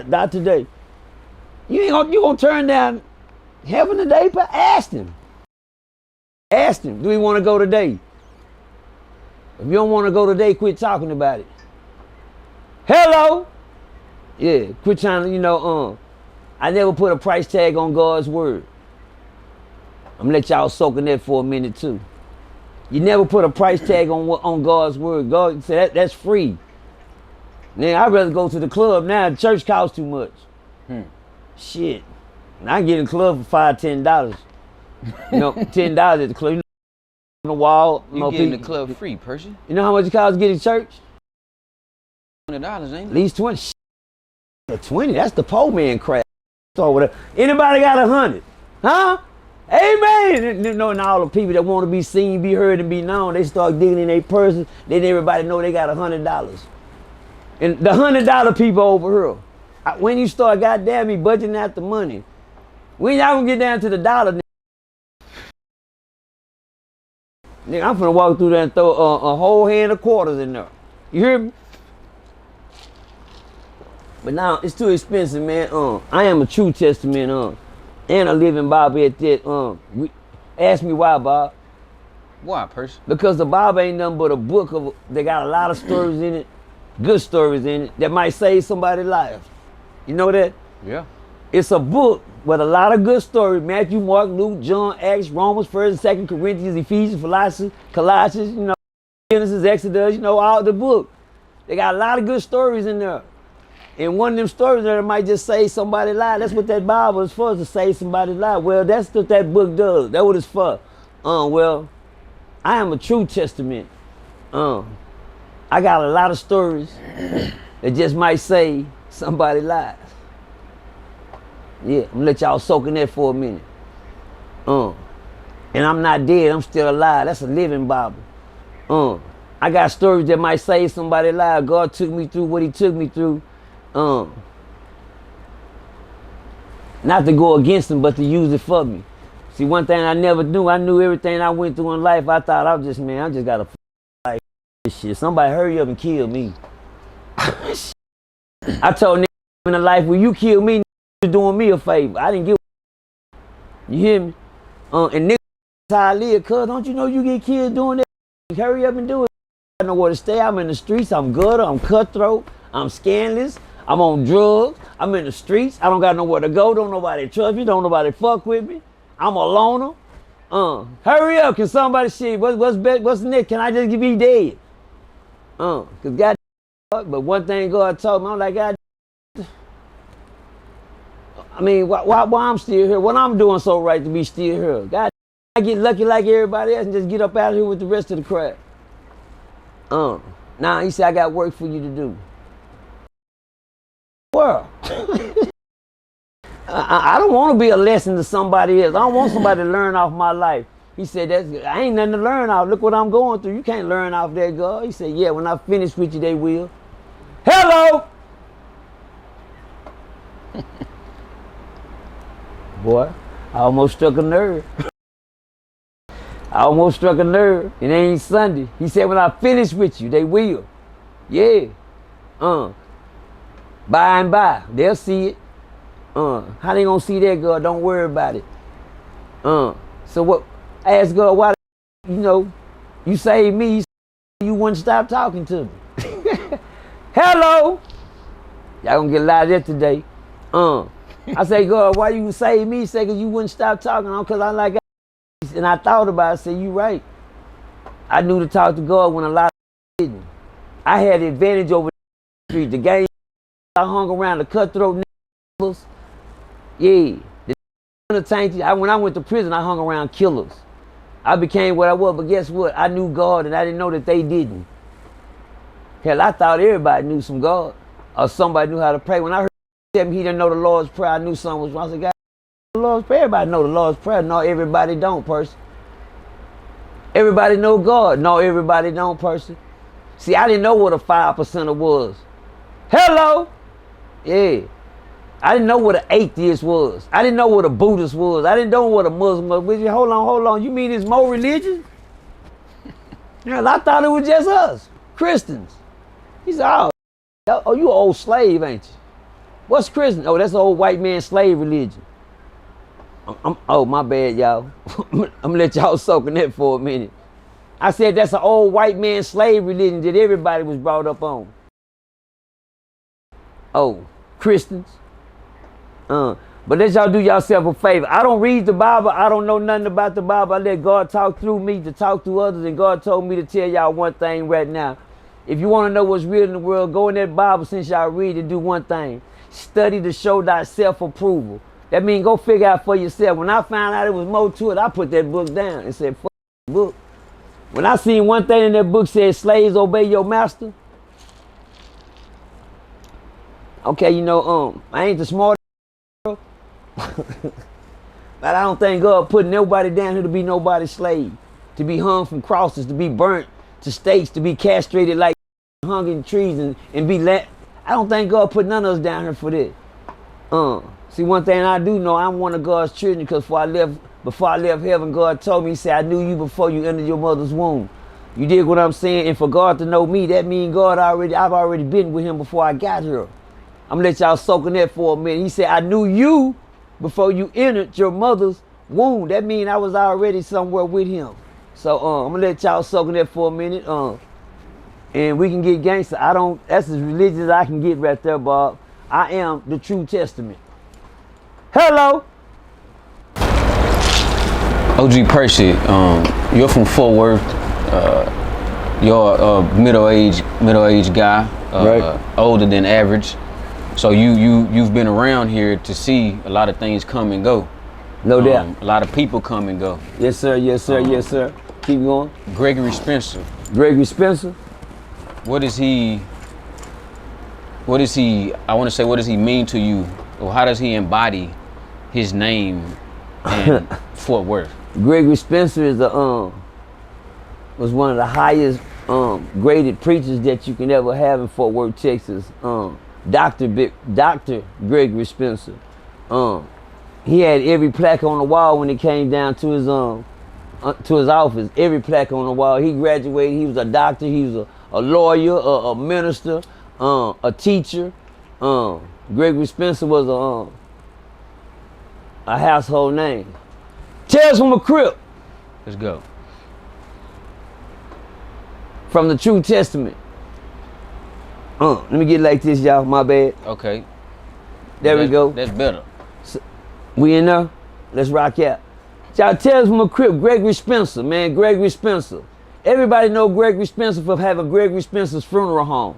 Not today. You gonna turn down heaven today? Ask him. Ask him. Do he want to go today? If you don't want to go today, quit talking about it. Hello. Yeah, quit trying to, I never put a price tag on God's word. I'm gonna let y'all soak in that for a minute too. You never put a price tag on God's word. God said that's free. Now I'd rather go to the club now. The church costs too much. Shit. And I get in the club for $5, $10. $10 at the club. On the wall. You get in the club free, Percy. You know how much it costs to get in church? $20, ain't it? At least 20. 20, that's the poor man crap. or whatever. Anybody got 100? Huh? Amen. And all the people that want to be seen, be heard, and be known, they start digging in their purses. Then everybody know they got $100. And the $100 people over here. When you start, goddamn me, budgeting out the money. When y'all gonna get down to the dollar, nigga, I'm finna walk through there and throw a whole hand of quarters in there. You hear me? But now it's too expensive, man. I am a true testament, and a living Bible at that. Ask me why, Bob. Why, Percy? Because the Bible ain't nothing but a book of. They got a lot of stories in it, good stories in it that might save somebody's life. You know that? Yeah. It's a book with a lot of good stories. Matthew, Mark, Luke, John, Acts, Romans, 1st and 2nd Corinthians, Ephesians, Colossians, you know, Genesis, Exodus, you know, all the book. They got a lot of good stories in there. And one of them stories there might just save somebody's life. That's what that Bible is for, to save somebody's life. Well, that's what that book does. That's what it's for. Well, I am a true testament. I got a lot of stories that just might save somebody's life. Yeah, I'm gonna let y'all soak in that for a minute. And I'm not dead, I'm still alive. That's a living Bible. I got stories that might save somebody's life. God took me through what he took me through. Not to go against him, but to use it for me. See, one thing I never knew, I knew everything I went through in life. I thought I just gotta like this shit. Somebody hurry up and kill me. I told niggas in the life, when you kill me, you're doing me a favor. I didn't give a. You hear me? And niggas, how I live, cuz don't you know you get killed doing that? Hurry up and do it. I don't know where to stay. I'm in the streets. I'm gutter. I'm cutthroat. I'm scandalous. I'm on drugs. I'm in the streets. I don't got nowhere to go. Don't nobody trust me. Don't nobody fuck with me. I'm a loner. Hurry up. Can somebody see what's next? Can I just be dead? Cause God, but one thing God told me, I'm like, God, I mean, why I'm still here? What I'm doing so right to be still here? God, I get lucky like everybody else and just get up out of here with the rest of the crowd. Now he said, I got work for you to do. Well, I don't want to be a lesson to somebody else. I don't want somebody to learn off my life. He said, I ain't nothing to learn off. Look what I'm going through. You can't learn off that, God. He said, yeah, when I finish with you, they will. Hello! Boy, I almost struck a nerve. I almost struck a nerve. It ain't Sunday. He said, when I finish with you, they will. Yeah. By and by, they'll see it. How they gonna see that, God? Don't worry about it. So what? Ask God, why? You know, you saved me. You wouldn't stop talking to me. Hello. Y'all gonna get a lot of that today. I say, God, why you save me? He say, cause you wouldn't stop talking. Cause I like. And I thought about it. I said, you right. I knew to talk to God when a lot of didn't. I had the advantage over the street. The game. I hung around the cutthroat niggas. Yeah. When I went to prison, I hung around killers. I became what I was, but guess what? I knew God and I didn't know that they didn't. Hell, I thought everybody knew some God or somebody knew how to pray. When I heard him, he didn't know the Lord's Prayer, I knew something was wrong. I said, God, the Lord's Prayer. Everybody know the Lord's Prayer. No, everybody don't, Percy. Everybody know God. No, everybody don't, Percy. See, I didn't know what a 5%er was. Hello. Yeah. I didn't know what an atheist was. I didn't know what a Buddhist was. I didn't know what a Muslim was. Hold on. You mean it's more religion? Hell, I thought it was just us, Christians. He said, oh, you an old slave, ain't you? What's Christian? Oh, that's an old white man slave religion. Oh, my bad, y'all. I'm gonna let y'all soak in that for a minute. I said that's an old white man slave religion that everybody was brought up on. Oh, Christians. But let y'all do yourself a favor. I don't read the Bible. I don't know nothing about the Bible. I let God talk through me to talk to others. And God told me to tell y'all one thing right now. If you want to know what's real in the world, go in that Bible since y'all read and do one thing. Study to show thyself approval. That means go figure out for yourself. When I found out it was more to it, I put that book down and said, fuck the book. When I seen one thing in that book said, slaves obey your master. Okay, you know, I ain't the smartest. But I don't think God put nobody down here to be nobody's slave, to be hung from crosses, to be burnt to stakes, to be castrated like hung in trees and be let. I don't think God put none of us down here for this. See, one thing I do know, I'm one of God's children because before I left heaven, God told me, He said, I knew you before you entered your mother's womb. You dig what I'm saying? And for God to know me, that means I've already been with Him before I got here. I'm gonna let y'all soak in that for a minute. He said, I knew you before you entered your mother's womb. That means I was already somewhere with Him. So I'm gonna let y'all soak in that for a minute. And we can get gangster. That's as religious as I can get right there, Bob. I am the true testament. Hello. OG Percy, you're from Fort Worth. You're a middle-aged guy, right. Older than average. So you've been around here to see a lot of things come and go. No doubt. A lot of people come and go. Yes, sir. Yes, sir. Yes, sir. Keep going. Gregory Spencer. Gregory Spencer. What does he mean to you, or how does he embody his name in Fort Worth? Gregory Spencer is was one of the highest graded preachers that you can ever have in Fort Worth, Texas. Dr. Gregory Spencer. He had every plaque on the wall when it came down to his office. Every plaque on the wall. He graduated. He was a doctor. He was a lawyer, a minister, a teacher. Gregory Spencer was a household name. Tales from a Crip. Let's go. From the True Testament. Let me get like this, y'all. My bad. Okay. There we go. That's better. So, we in there? Let's rock out. Y'all, Tales from a Crip. Gregory Spencer, man. Gregory Spencer. Everybody know Gregory Spencer for having Gregory Spencer's funeral home.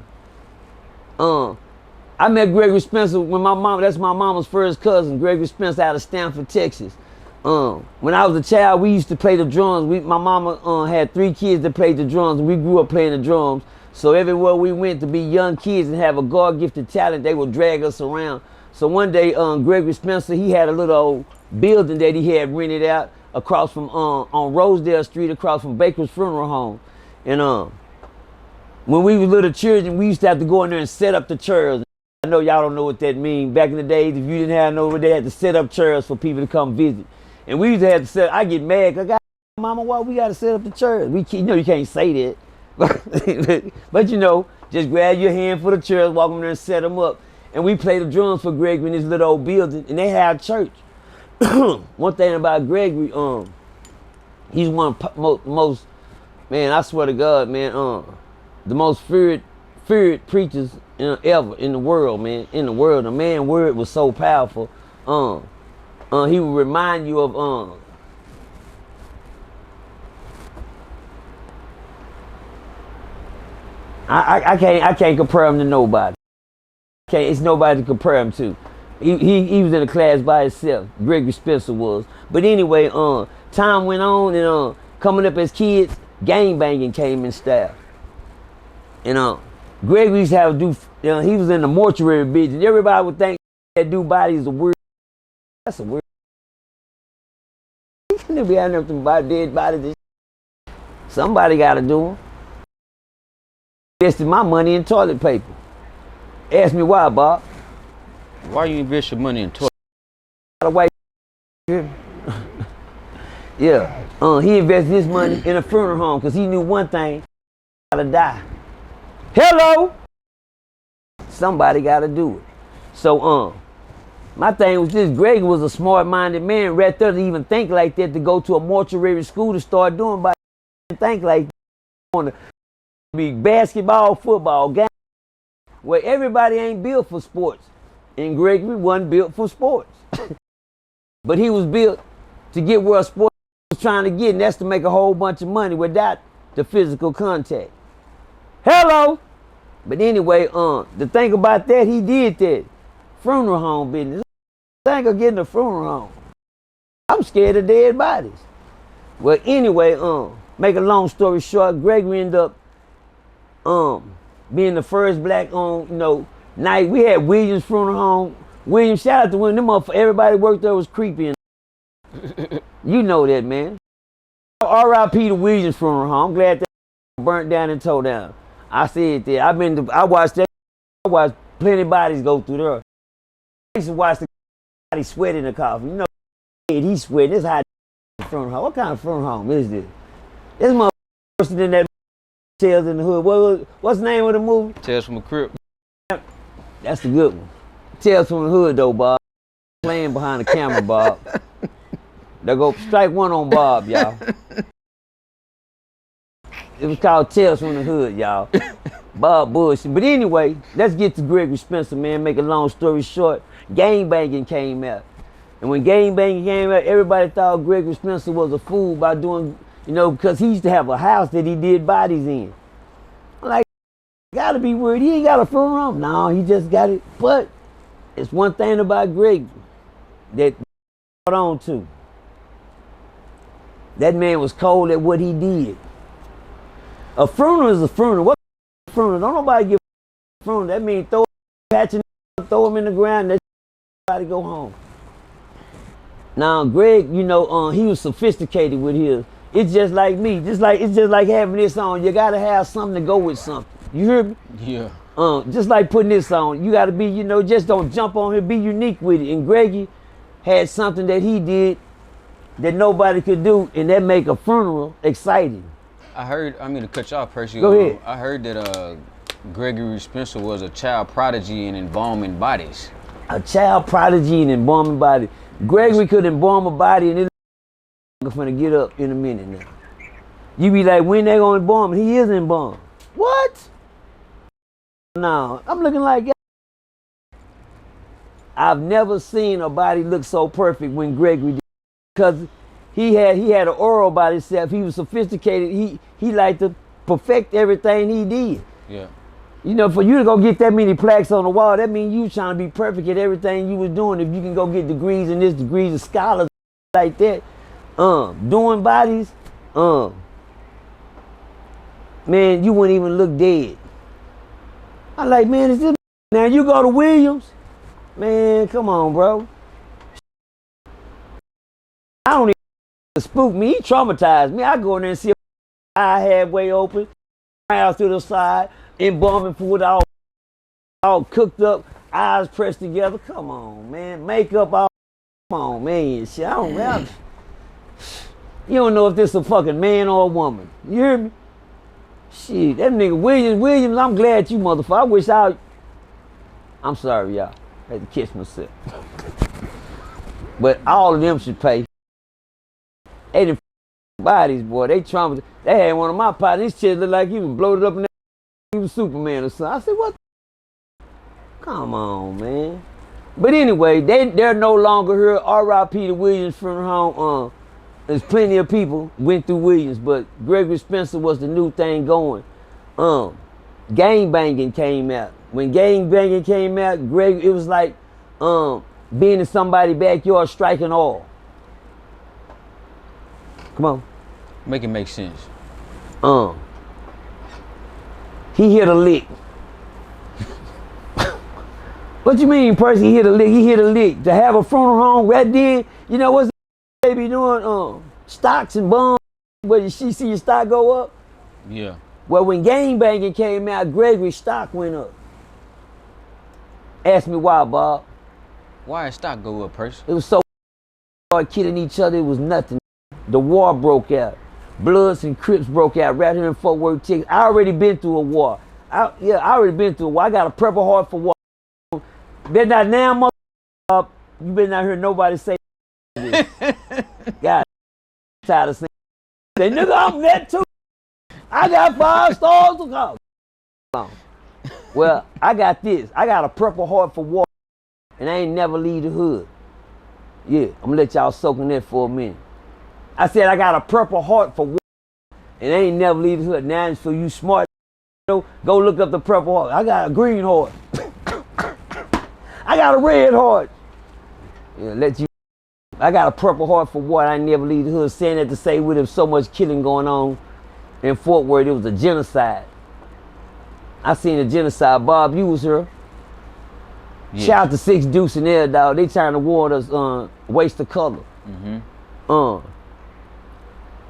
I met Gregory Spencer when that's my mama's first cousin, Gregory Spencer out of Stanford, Texas. When I was a child, we used to play the drums. My mama had 3 kids that played the drums, and we grew up playing the drums. So everywhere we went to be young kids and have a God-gifted talent, they would drag us around. So one day, Gregory Spencer, he had a little old building that he had rented out across from on Rosedale Street, across from Baker's funeral home. And when we were little children, we used to have to go in there and set up the chairs. I know y'all don't know what that means. Back in the days, if you didn't have no, they had to set up chairs for people to come visit. And we used to have to set. I get mad because Mama, why we got to set up the chairs? You can't say that. But just grab your hand for the chairs, walk in there and set them up. And we play the drums for Gregory in this little old building, and they had church. One thing about Gregory, he's one of most, man, I swear to God, man, the most feared preachers ever in the world, man. In the world, the man's word was so powerful. He would remind you of I can't compare him to nobody. It's nobody to compare him to. He was in a class by himself. Gregory Spencer was. But anyway, time went on, and coming up as kids, gang banging came in style. And Gregory used to have to do. He was in the mortuary business. Everybody would think that do bodies a word. That's a word. They be out there with them dead bodies. Somebody got to do them. Invested my money in toilet paper. Ask me why, Bob. Why you invest your money in toilet? Yeah. He invested his money in a funeral home because he knew one thing: gotta die. Hello. Somebody gotta do it. So my thing was this: Greg was a smart-minded man, right there to even think like that, to go to a mortuary school to start doing by think like that. On the be basketball, football, game, where everybody ain't built for sports. And Gregory wasn't built for sports. But he was built to get where sports was trying to get, and that's to make a whole bunch of money without the physical contact. Hello! But anyway, the thing about that, he did that. Funeral home business. Think of getting a funeral home. I'm scared of dead bodies. Well, anyway, make a long story short, Gregory ended up being the first black night. We had Williams Funeral Home, William, shout out to William. Them motherfuckers, everybody worked there was creepy. You know that, man. R.I.P. to Williams funeral home. I'm glad that burnt down and tore down. I said that. I watched that. I watched plenty of bodies go through there. I used to watch the body sweat in the coffin. You know, he's sweating. This how funeral home. What kind of funeral home is this? This motherfucker worse than that Tales in the Hood. What's the name of the movie? Tales from the Crypt. That's the good one. Tales from the Hood though, Bob. Playing behind the camera, Bob. They go strike one on Bob, y'all. It was called Tales from the Hood, y'all. Bob bullshit. But anyway, let's get to Gregory Spencer, man. Make a long story short, gangbanging came out. And when gangbanging came out, everybody thought Gregory Spencer was a fool by doing, you know, because he used to have a house that he did bodies in. I'm like, gotta be weird. He ain't got a funeral home. No, he just got it. But it's one thing about Greg that on to. That man was cold at what he did. A funeral is a funeral. What a funeral? Don't nobody give a funeral. That means patch him up, throw him in the ground, and everybody go home. Now Greg, you know, he was sophisticated with his. It's just like me. It's just like having this on. You gotta have something to go with something. You hear me? Yeah. Just like putting this on. You gotta be, you know, just don't jump on here. Be unique with it. And Greggy had something that he did that nobody could do, and that make a funeral exciting. I heard, I mean to cut you off, Percy. Go ahead. I heard that Gregory Spencer was a child prodigy in embalming bodies. A child prodigy in embalming body. Gregory could embalm a body and it's gonna get up in a minute now. You be like, when they gonna embalm him? He is embalmed. What? No, I'm looking like, I've never seen a body look so perfect when Gregory did. Because he had an aura about himself. He was sophisticated. He liked to perfect everything he did. Yeah. You know, for you to go get that many plaques on the wall, that means you trying to be perfect at everything you was doing. If you can go get degrees in this, degrees of scholars like that, doing bodies, man, you wouldn't even look dead. I like, man, is this now you go to Williams? Man, come on, bro. I don't even spook me. He traumatized me. I go in there and see a eye halfway open, out to the side, embalming food all cooked up, eyes pressed together. Come on, man. Makeup all. Come on, man. Shit, I don't know. You don't know if this a fucking man or a woman. You hear me? Shit, that nigga Williams, I'm glad you motherfucker. I'm sorry, y'all. I had to catch myself. But all of them should pay. They the bodies, boy. They traumatized. They had one of my partners. This shit looked like he was bloated up in there. He was Superman or something. I said, what? Come on, man. But anyway, they're no longer here. R.I.P. to Williams funeral home. There's plenty of people went through Williams, but Gregory Spencer was the new thing going. Gangbanging came out. When gangbanging came out, it was like being in somebody's backyard striking oil. Come on. Make it make sense. He hit a lick. What you mean, Percy? He hit a lick. He hit a lick. To have a funeral home right then, you know what's they be doing? Stocks and bonds. Where you see your stock go up? Yeah. Well, when gangbanging came out, Gregory's stock went up. Ask me why, Bob. Why did stock go up, Percy? It was so hard killing each other. It was nothing. The war broke out. Bloods and Crips broke out right here in Fort Worth, Texas. I already been through a war. I already been through a war. I got a purple heart for war. Better not now, motherfucker. You better not hear nobody say this. God, tired of saying. Say, nigga, I'm that too. I got 5 stars to go. Well, I got this. I got a purple heart for war, and I ain't never leave the hood. Yeah, I'm gonna let y'all soak in that for a minute. I said I got a purple heart for war, and I ain't never leave the hood. Now it's for you smart, go look up the purple heart. I got a green heart. I got a red heart. Yeah, I got a purple heart for war. I ain't never leave the hood. Saying that to say with so much killing going on in Fort Worth, it was a genocide. I seen a genocide. Bob, you was here. Yes. Shout out to Six Deuce and Air Dog. They trying to warn us waste of color. And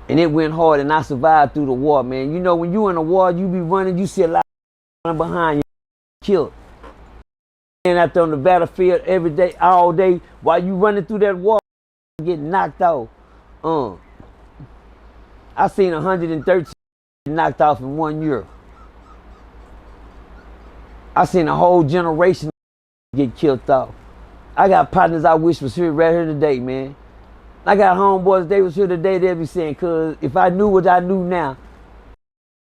it went hard, and I survived through the war, man. You know, when you in a war, you be running, you see a lot of running behind you, killed. And out there on the battlefield every day, all day, while you running through that war, getting knocked off. I seen 113 knocked off in 1 year. I seen a whole generation get killed off. I got partners I wish was here right here today, man. I got homeboys, they was here today, they be saying, cause if I knew what I knew now,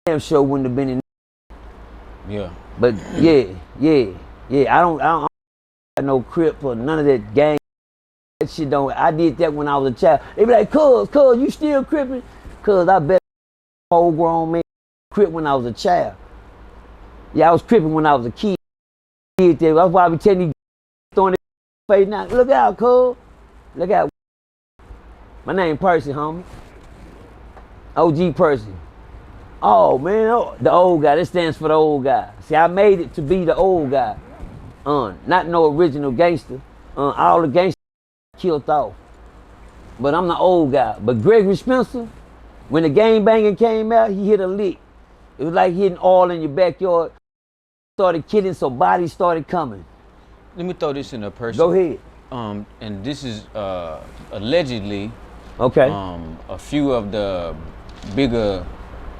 damn sure wouldn't have been in. Yeah. But yeah. I don't got no crip or none of that gang. That shit don't. I did that when I was a child. They be like, cuz, you still crippin'? Cuz I bet whole grown man crip when I was a child. Yeah, I was crippin' when I was a kid. That's why I be telling you, throwing it face now. Look out, cuz. Look out. My name Percy, homie. OG Percy. Oh man, the old guy. That stands for the old guy. See, I made it to be the old guy. Not no original gangster. All the gangsters killed off. But I'm the old guy. But Gregory Spencer, when the gang banging came out, he hit a lick. It was like hitting oil in your backyard. Started killing, so bodies started coming. Let me throw this in a person. Go ahead. And this is allegedly Okay. a few of the bigger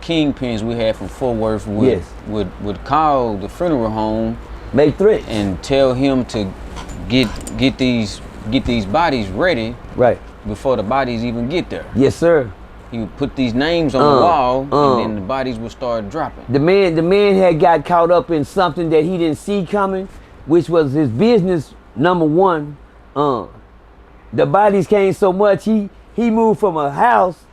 kingpins we had from Fort Worth would call the funeral home, make threats, and tell him to get these bodies ready, right, before the bodies even get there. Yes, sir. He would put these names on the wall, and then the bodies would start dropping. The man had got caught up in something that he didn't see coming, which was his business number one. The bodies came so much, he moved from a house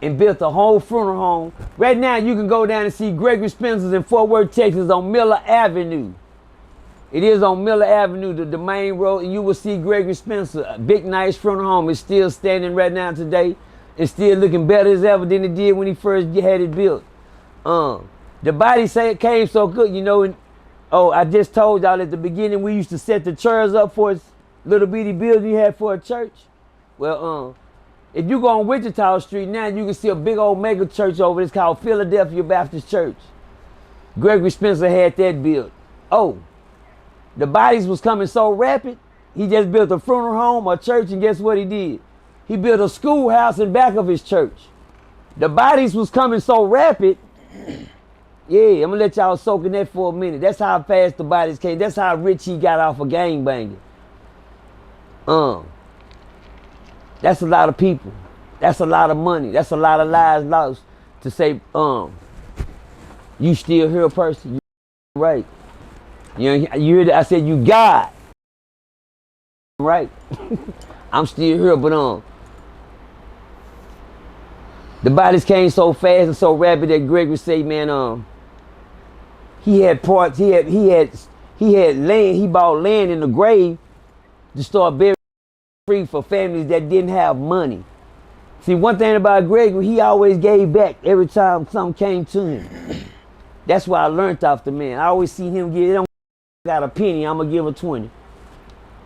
and built a whole funeral home. Right now, you can go down and see Gregory Spencer's in Fort Worth, Texas on Miller Avenue. It is on Miller Avenue, the main road, and you will see Gregory Spencer, a big, nice funeral home. It's still standing right now today. It's still looking better as ever than it did when he first had it built. The body came so good, you know. And, I just told y'all at the beginning we used to set the chairs up for a little bitty building he had for a church. Well, if you go on Wichita Street now, you can see a big old mega church over there. It's called Philadelphia Baptist Church. Gregory Spencer had that built. The bodies was coming so rapid, he just built a funeral home, a church, and guess what he did? He built a schoolhouse in back of his church. The bodies was coming so rapid. Yeah, I'm gonna let y'all soak in that for a minute. That's how fast the bodies came. That's how rich he got off of gangbanging. That's a lot of people. That's a lot of money. That's a lot of lives lost to say, you still here, Percy? Right. You hear that? I said, you God. Right. I'm still here, but the bodies came so fast and so rapid that Gregory said, man, he had parts, he had land, he bought land in the grave to start burying free for families that didn't have money. See, one thing about Gregory, he always gave back every time something came to him. That's why I learned off the man. I always see him give, don't got a penny, I'm gonna give a 20.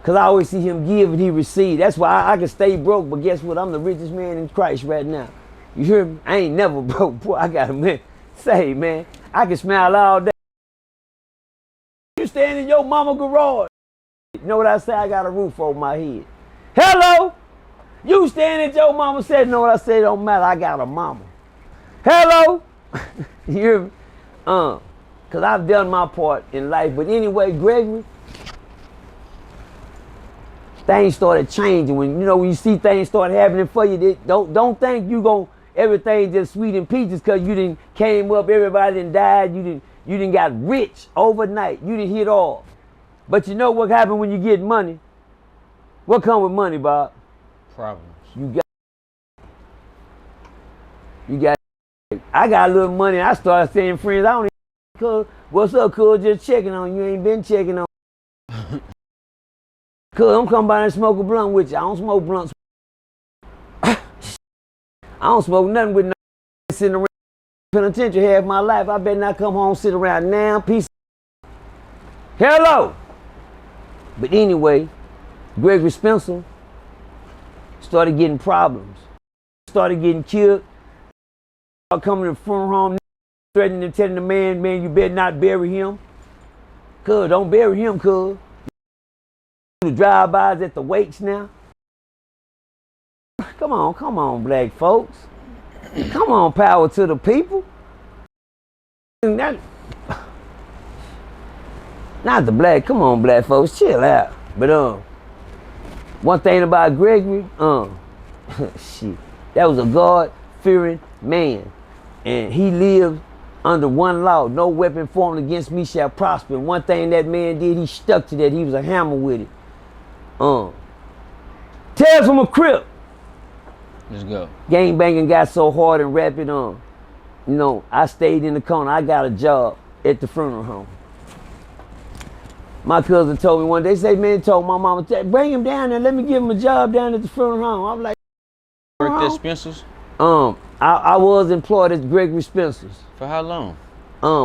Cause I always see him give and he receive. That's why I can stay broke, but guess what? I'm the richest man in Christ right now. You hear me? I ain't never broke, boy. I got a man. Say, man, I can smile all day. You stand in your mama garage. You know what I say? I got a roof over my head. Hello? You stand at your mama said, you know what I say? It don't matter. I got a mama. Hello? You hear me? Cause I've done my part in life. But anyway, Gregory, things started changing. When you see things start happening for you, don't think you gon' everything just sweet and peaches cause you didn't came up, everybody done died, you didn't got rich overnight, you didn't hit off. But you know what happened when you get money? What come with money, Bob? Problems. I got a little money, I started saying friends, I don't even cuz, what's up, cuz, just checking on you, ain't been checking on. Cuz, I'm coming by and smoke a blunt with you. I don't smoke blunts. I don't smoke nothing with no sitting around penitentiary half my life. I better not come home, sit around now. Peace. Hello. But anyway, Gregory Spencer started getting problems. Started getting killed. Started coming to the funeral home, threatening and telling the man, you better not bury him. Cuz, don't bury him, cuz. The drive-bys at the wakes now. Come on, black folks. Come on, power to the people. Not the black, come on, black folks, chill out. But one thing about Gregory, shit, that was a God-fearing man. And he lived under one law, no weapon formed against me shall prosper. And one thing that man did, he stuck to that. He was a hammer with it. Tales from a Crip. Let's go. Gang banging got so hard and rapid. You know, I stayed in the corner. I got a job at the funeral home. My cousin told me one day, man told my mama, bring him down there, let me give him a job down at the funeral home. I'm like, worked at Spencer's? I was employed at Gregory Spencer's. For how long?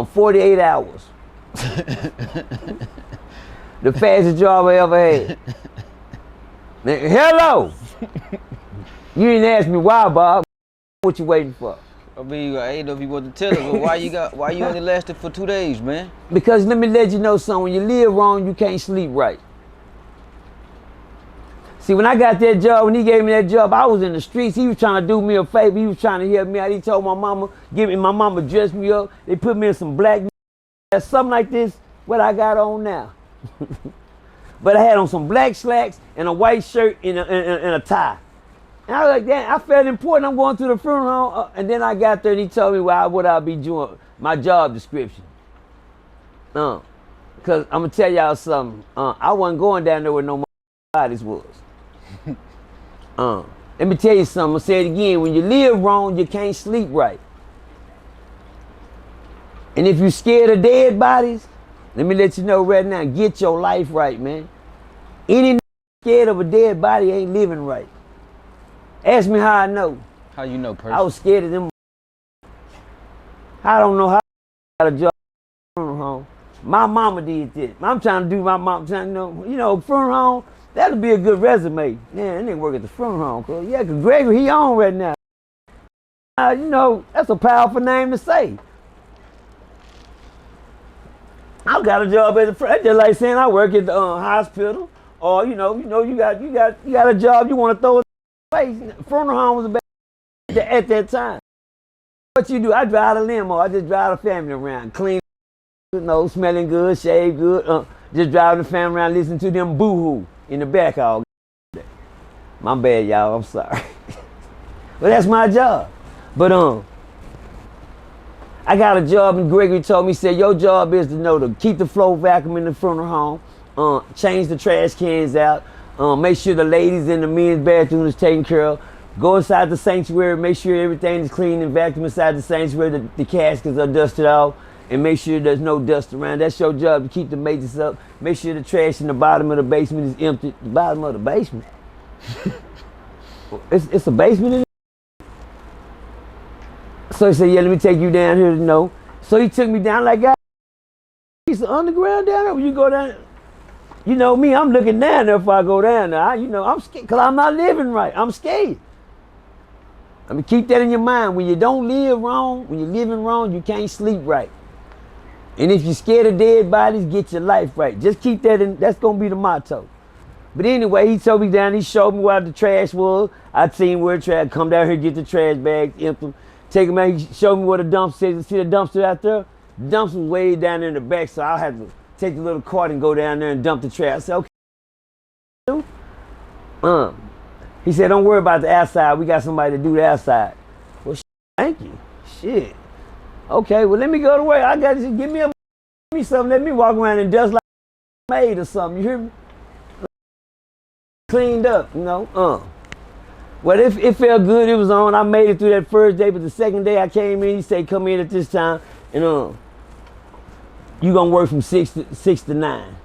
48 hours. The fastest job I ever had. Hello! You didn't ask me why, Bob. What you waiting for? I mean, I ain't know if you want to tell us, but why you only lasted for 2 days, man? Because let me let you know something. When you live wrong, you can't sleep right. See, when I got that job, when he gave me that job, I was in the streets. He was trying to do me a favor. He was trying to help me out. He told my mama, my mama dressed me up. They put me in some black, something like this, what I got on now. But I had on some black slacks and a white shirt and a tie. And I was like, damn, I felt important. I'm going to the funeral home. And then I got there and he told me what I'll be doing, my job description. Because I'm going to tell y'all something. I wasn't going down there where no bodies was. Let me tell you something. I'm going to say it again. When you live wrong, you can't sleep right. And if you're scared of dead bodies, let me let you know right now, get your life right, man. Any scared of a dead body ain't living right. Ask me how I know. How you know, Percy? I was scared of them. I don't know how I got a job at the funeral home. My mama did this. I'm trying to do my mom, trying to you know, funeral home, that'll be a good resume. Man, they work at the funeral home. Cause, yeah, because Gregory, he on right now. You know, that's a powerful name to say. I got a job at the front, just like saying I work at the hospital, or you know, you got a job you want to throw it away. Funeral home was bad at that time. What you do? I drive a limo. I just drive the family around, clean, you know, smelling good, shave good. Just driving the family around, listening to them boo-hoo in the back all day. My bad, y'all. I'm sorry. But that's my job. But I got a job, and Gregory told me, he said, your job is to keep the floor vacuum in the funeral home, change the trash cans out, make sure the ladies in the men's bathroom is taken care of, go inside the sanctuary, make sure everything is clean and vacuum inside the sanctuary, the caskets are dusted off, and make sure there's no dust around. That's your job, to keep the maintenance up, make sure the trash in the bottom of the basement is empty. The bottom of the basement? It's a basement in there? So he said, yeah, let me take you down here to know. So he took me down like that. He's underground down there. When you go down, you know me, I'm looking down there if I go down there. I'm scared, because I'm not living right. I'm scared. I mean, keep that in your mind. When you don't live wrong, when you're living wrong, you can't sleep right. And if you're scared of dead bodies, get your life right. Just keep that in, that's going to be the motto. But anyway, he told me down, he showed me where the trash was. I'd seen where the trash, come down here, get the trash bags, empty them. Take him out, he showed me where the dumpster is. See the dumpster out there? The dumpster was way down there in the back, so I had to take the little cart and go down there and dump the trash. I said, okay. He said, don't worry about the outside. We got somebody to do the outside. Well, thank you. Shit. Okay, well, let me go to work. I got to give me something. Let me walk around and dust like made or something. You hear me? Cleaned up, you know? Well, it felt good. It was on. I made it through that first day, but the second day I came in, he said, come in at this time, and you gonna work from 6 to 9.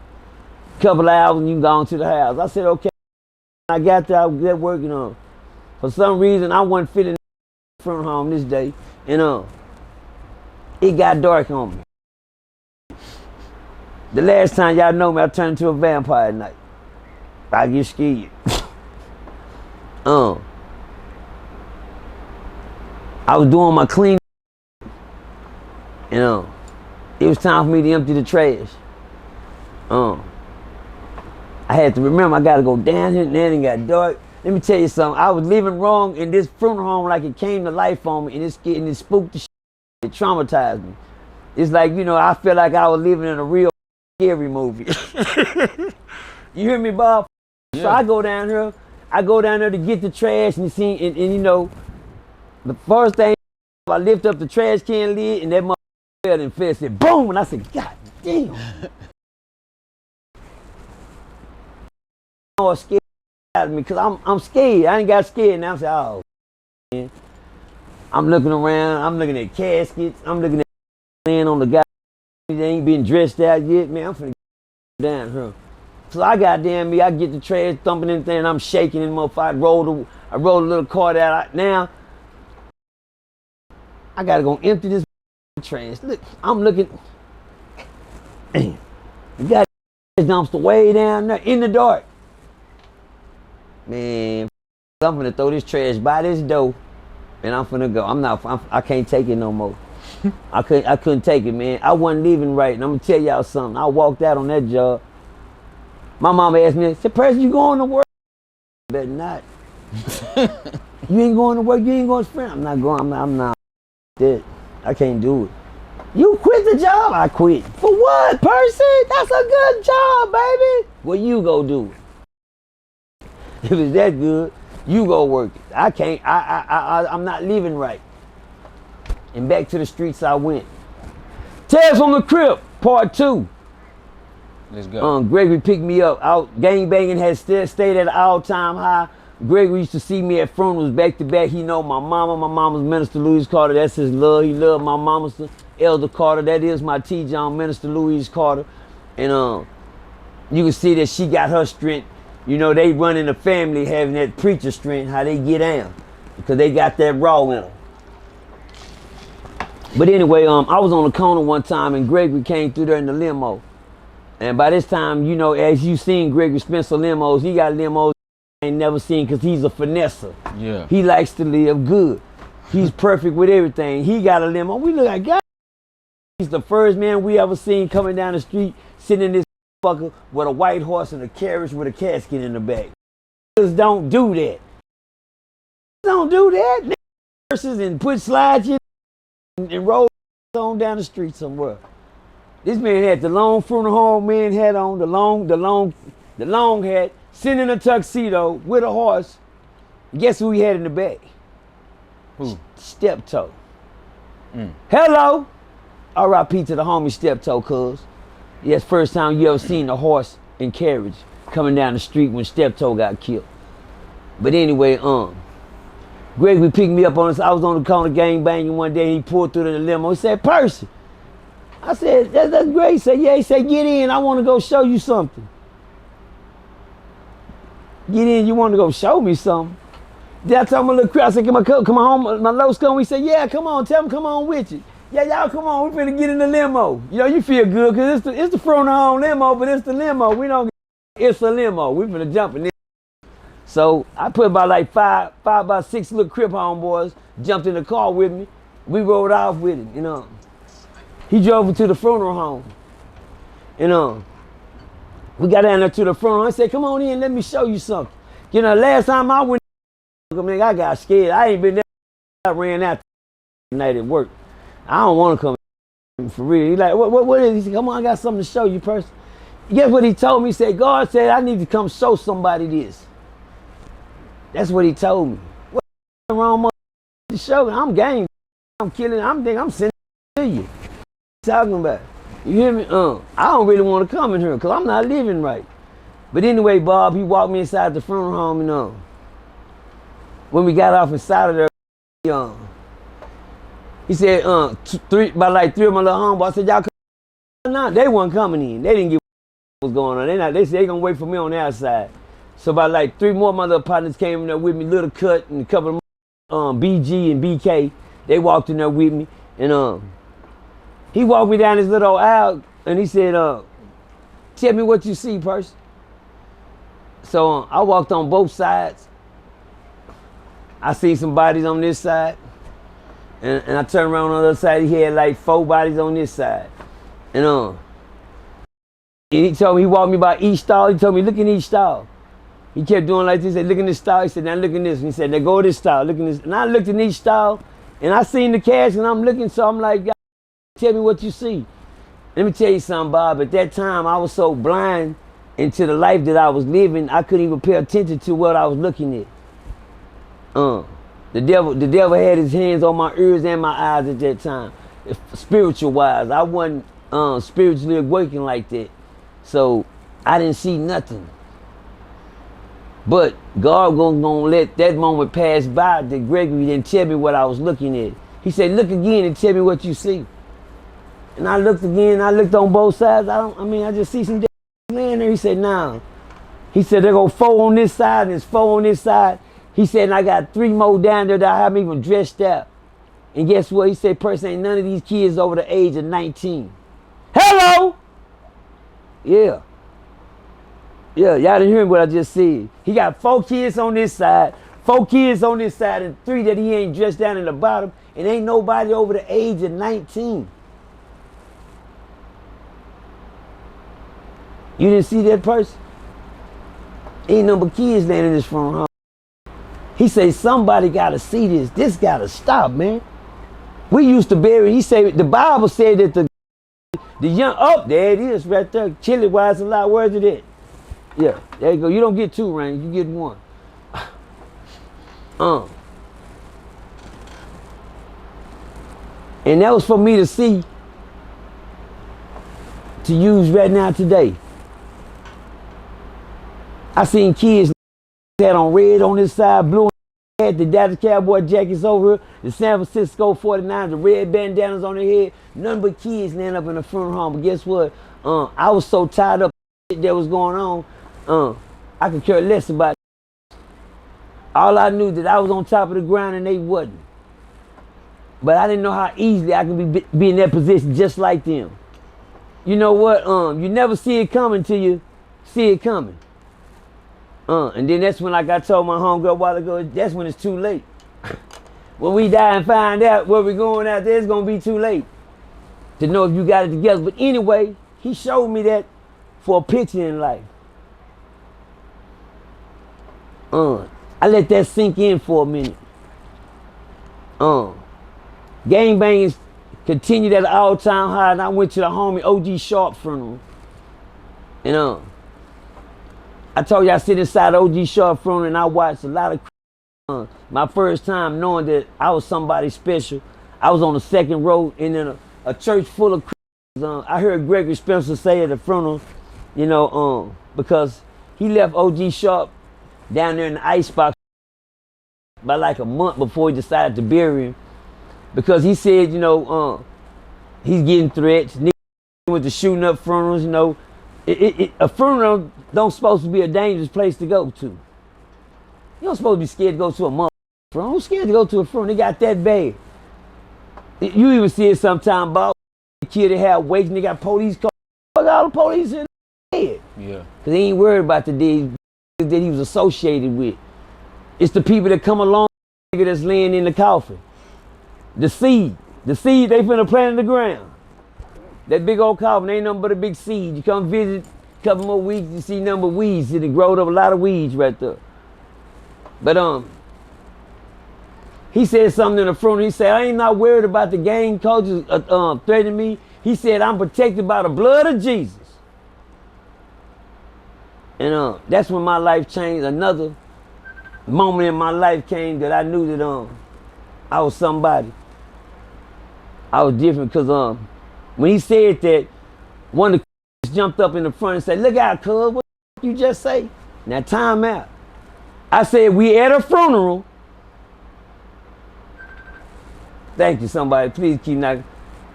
Couple of hours, and you can go on to the house. I said, okay. I got there, I was there working on. For some reason, I wasn't feeling from home this day, and it got dark on me. The last time y'all know me, I turned into a vampire at night. I get scared. I was doing my clean. It was time for me to empty the trash. I had to remember I gotta go down here and then it got dark. Let me tell you something. I was living wrong in this funeral home like it came to life on me, and it spooked the shit. It traumatized me. It's like, I feel like I was living in a real scary movie. You hear me, Bob? Yeah. So I go down here to get the trash and the first thing I lift up the trash can lid and that motherfucker fell and said boom, and I said, God damn. I was scared out of me because I'm scared. I ain't got scared now. I said, oh man. I'm looking around, I'm looking at caskets, I'm looking at laying on the guy. They ain't been dressed out yet, man. I'm finna get down here. So I get the trash thumping in there and I'm shaking and motherfucker. I rolled a little cart out. Now I gotta go empty this trash. Look, I'm looking. Damn. You got this dumpster way down there in the dark. Man, I'm finna throw this trash by this door and I'm finna go. I can't take it no more. I couldn't take it, man. I wasn't leaving right, and I'm gonna tell y'all something. I walked out on that job. My mama asked me, said, Percy, you going to work? Better not. You ain't going to work, you ain't going to sprint. I'm not going, I'm not. Dead. I can't do it. You quit the job? I quit. For what, Percy? That's a good job, baby. Well, you go do it. If it's that good, you go work it. I can't, I'm not living right. And back to the streets I went. Tales from the Crib, part 2. Let's go. Gregory picked me up. Gang banging had stayed at an all-time high. Gregory used to see me at funerals back to back. He know my mama. My mama's Minister Louise Carter. That's his love. He loved my mama's Elder Carter. That is my T-John, Minister Louise Carter. And you can see that she got her strength. They run in the family having that preacher strength, how they get down. Because they got that raw in them. But anyway, I was on the corner one time and Gregory came through there in the limo. And by this time, as you seen Gregory Spencer limos, he got limos I ain't never seen because he's a finesser. Yeah. He likes to live good. He's perfect with everything. He got a limo. We look like, God, he's the first man we ever seen coming down the street, sitting in this fucker with a white horse and a carriage with a casket in the back. Just don't do that. Don't do that. Horses and put slides in and roll on down the street somewhere. This man had the long funeral home man hat on, the long hat, sitting in a tuxedo with a horse. Guess who he had in the back? Who? Steptoe. Hello. R.I.P. to the homie Steptoe, cuz. Yes, first time you ever seen a horse and carriage coming down the street when Steptoe got killed. But anyway, Gregory picked me up on this. I was on the corner gang banging one day. He pulled through the limo. He said, Percy. I said, that's great. He said, yeah. He said, get in. I want to go show you something. Get in. You want to go show me something? Then I told my little crowd, I said, come on home. My low scum. He said, yeah, come on. Tell him, come on with you. Yeah, y'all come on. We finna get in the limo. You feel good because it's the front home limo, but it's the limo. We don't get it's a limo. We finna jump in this. So I put about like five by six little Crip homeboys jumped in the car with me. We rode off with him, He drove me to the funeral home. We got down there to the funeral home. I said, come on in, let me show you something. Last time I went, I got scared. I ain't been there. I ran out the night at work. I don't want to come for real. He's like, what is it? He said, come on, I got something to show you, person. Guess what he told me? He said, God said, I need to come show somebody this. That's what he told me. What's wrong with the show? I'm game. I'm killing. I'm sending it to you. What you talking about? You hear me? I don't really want to come in here because I'm not living right. But anyway, Bob, he walked me inside the funeral home, when we got off inside of there, he said, about like three of my little homeboys, I said, y'all come on. They weren't coming in. They didn't get what was going on. They said they gonna wait for me on the outside. So about like three more of my little partners came in there with me, Little Cut and a couple of BG and BK. They walked in there with me, and he walked me down this little aisle, and he said, Tell me what you see, Percy. So I walked on both sides. I seen some bodies on this side. And I turned around on the other side. He had like 4 bodies on this side. And he told me, he walked me by each stall. He told me, look in each stall. He kept doing like this. He said, look in this stall. He said, now look in this. And he said, now go to this stall. Look in this. And I looked in each stall. And I seen the cash. And I'm looking. So I'm like, God, tell me what you see. Let me tell you something, Bob. At that time, I was so blind into the life that I was living, I couldn't even pay attention to what I was looking at. The devil had his hands on my ears and my eyes at that time, spiritual wise. I wasn't spiritually awakened like that, so I didn't see nothing. But God gonna let that moment pass by that Gregory didn't tell me what I was looking at. He said, look again and tell me what you see. And I looked again, I looked on both sides. I just see some laying there. He said, nah. He said, there go 4 on this side and there's 4 on this side. He said, and I got 3 more down there that I haven't even dressed out. And guess what? He said, Percy, ain't none of these kids over the age of 19. Hello? Yeah. Yeah, y'all didn't hear what I just said. He got 4 kids on this side, 4 kids on this side, and 3 that he ain't dressed down in the bottom, and ain't nobody over the age of 19. You didn't see that person? Ain't no but kids laying in this front hall. He said, somebody gotta see this. This gotta stop, man. We used to bury, he said, the Bible said that the young, oh, there it is right there. Chili wise a lot, where's it at? Yeah, there you go. You don't get 2, Rain, you get 1. And that was for me to see, to use right now today. I seen kids had on red on this side, blue on the head, the Dallas Cowboy jackets over here, the San Francisco 49ers, the red bandanas on their head. None but kids laying up in the front home. But guess what? I was so tied up with that was going on, I could care less about it. All I knew that I was on top of the ground and they wasn't. But I didn't know how easily I could be in that position just like them. You know what? You never see it coming till you see it coming. And then that's when, like I told my homegirl a while ago, that's when it's too late. When we die and find out where we're going out there, it's gonna be too late to know if you got it together. But anyway, he showed me that for a picture in life. I let that sink in for a minute. Gangbangers continued at an all-time high, and I went to the homie OG Sharp funeral. And I told you I sit inside OG Sharp funeral and I watched a lot of my first time knowing that I was somebody special. I was on the 2nd row and in a church full of Christians. I heard Gregory Spencer say at the funeral, you know, because he left OG Sharp down there in the icebox by like a month before he decided to bury him. Because he said, you know, he's getting threats. Niggas went to shooting up funerals, you know. A funeral don't supposed to be a dangerous place to go to. You don't supposed to be scared to go to a mother funeral. Who's scared to go to a funeral? They got that bad. You even see it sometime, Bob. The kid that had weights and they got police cars. All the police in the head. Yeah. Because he ain't worried about the deeds that he was associated with. It's the people that come along that's laying in the coffin. The seed they finna plant in the ground. That big old coffin ain't nothing but a big seed. You come visit a couple more weeks, you see nothing but weeds. It growed up a lot of weeds right there. But he said something in the front. He said, I ain't not worried about the gang culture threatening me. He said, I'm protected by the blood of Jesus. And that's when my life changed. Another moment in my life came that I knew that I was somebody. I was different because when he said that, one of the jumped up in the front and said, look out, cuz, what you just say? Now time out. I said, we at a funeral. Thank you, somebody. Please keep knocking.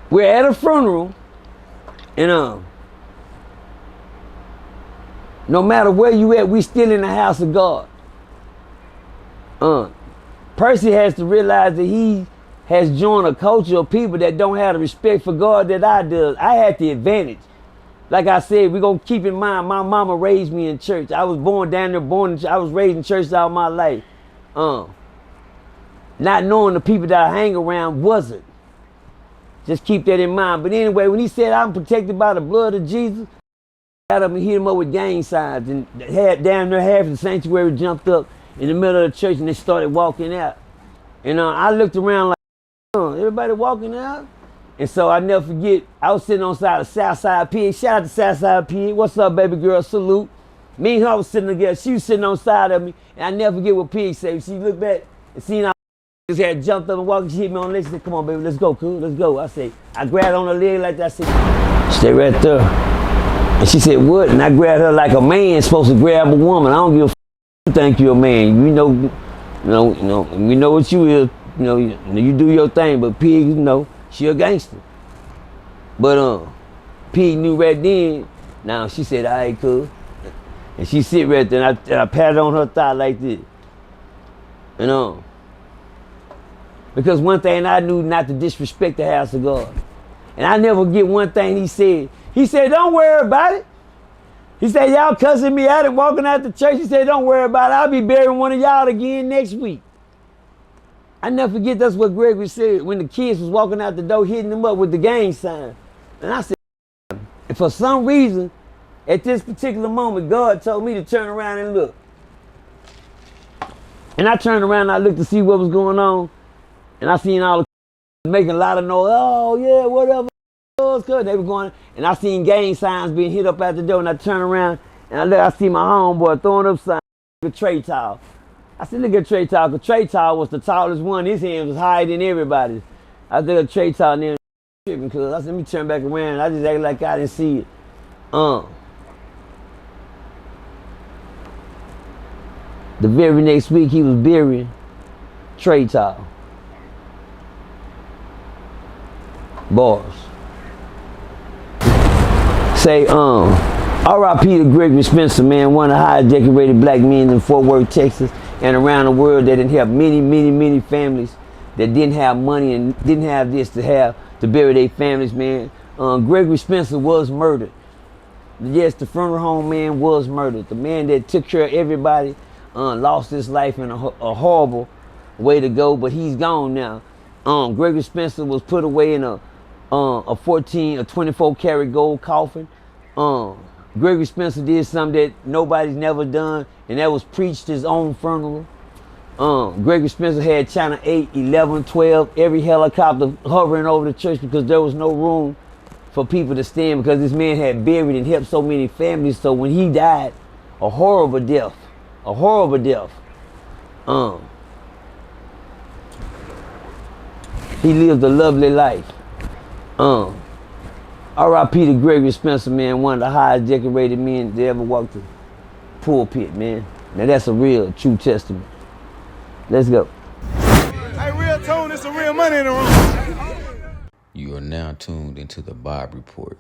We're at a funeral, and no matter where you at, we still in the house of God. Percy has to realize that he has joined a culture of people that don't have the respect for God that I do. I had the advantage. Like I said, we gonna keep in mind, my mama raised me in church. I was born down there, I was raised in church all my life. Not knowing the people that I hang around wasn't. Just keep that in mind. But anyway, when he said I'm protected by the blood of Jesus, I got up and hit him up with gang signs, and down there half the sanctuary jumped up in the middle of the church and they started walking out. And I looked around like, everybody walking out? And so I never forget, I was sitting on the side of Southside Pig. Shout out to Southside Pig. What's up, baby girl? Salute. Me and her was sitting together. She was sitting on the side of me. And I never forget what Pig said. She looked back and seen I just had jumped up and walked. She hit me on the leg. She said, come on, baby, let's go, cool, let's go. I grabbed on her leg like that. I said, stay right there. And she said, what? And I grabbed her like a man supposed to grab a woman. I don't give a f***. You think you're a man. We know what you is. You do your thing, but Pig, she a gangster. But Pig knew right then. Now she said, all right, cool. And she sit right there, and I patted on her thigh like this. Because one thing I knew, not to disrespect the house of God. And I never get one thing he said. He said, don't worry about it. He said, y'all cussing me out and walking out the church. He said, don't worry about it. I'll be burying one of y'all again next week. I never forget that's what Gregory said when the kids was walking out the door, hitting them up with the gang sign. And I said, and for some reason, at this particular moment, God told me to turn around and look. And I turned around and I looked to see what was going on. And I seen all the kids making a lot of noise. Oh, yeah, whatever. They were going, and I seen gang signs being hit up at the door. And I turned around and I see my homeboy throwing up signs with Trey Towel. I said, look at Trey Towel, because Trey Towel was the tallest one. His hand was higher than everybody's. I looked at Trey Towel and then tripping, because I said, let me turn back around. I just acted like I didn't see it. The very next week, he was burying Trey Towel. Bars. Say, R.I.P. to Gregory Spencer, man, one of the highest decorated black men in Fort Worth, Texas, and around the world that didn't have many families that didn't have money and didn't have this to bury their families, man. Gregory Spencer was murdered. Yes, the funeral home man was murdered. The man that took care of everybody lost his life in a horrible way to go, but he's gone now. Gregory Spencer was put away in a 24 karat gold coffin. Gregory Spencer did something that nobody's never done, and that was preached his own funeral. Gregory Spencer had China 8, 11, 12, every helicopter hovering over the church because there was no room for people to stand, because this man had buried and helped so many families. So when he died, a horrible death. He lived a lovely life. R.I.P. to Gregory Spencer, man, one of the highest decorated men that ever walked the pulpit, man. Now that's a real, true testament. Let's go. Hey, real tone, there's some real money in the room. You are now tuned into the Bob Report.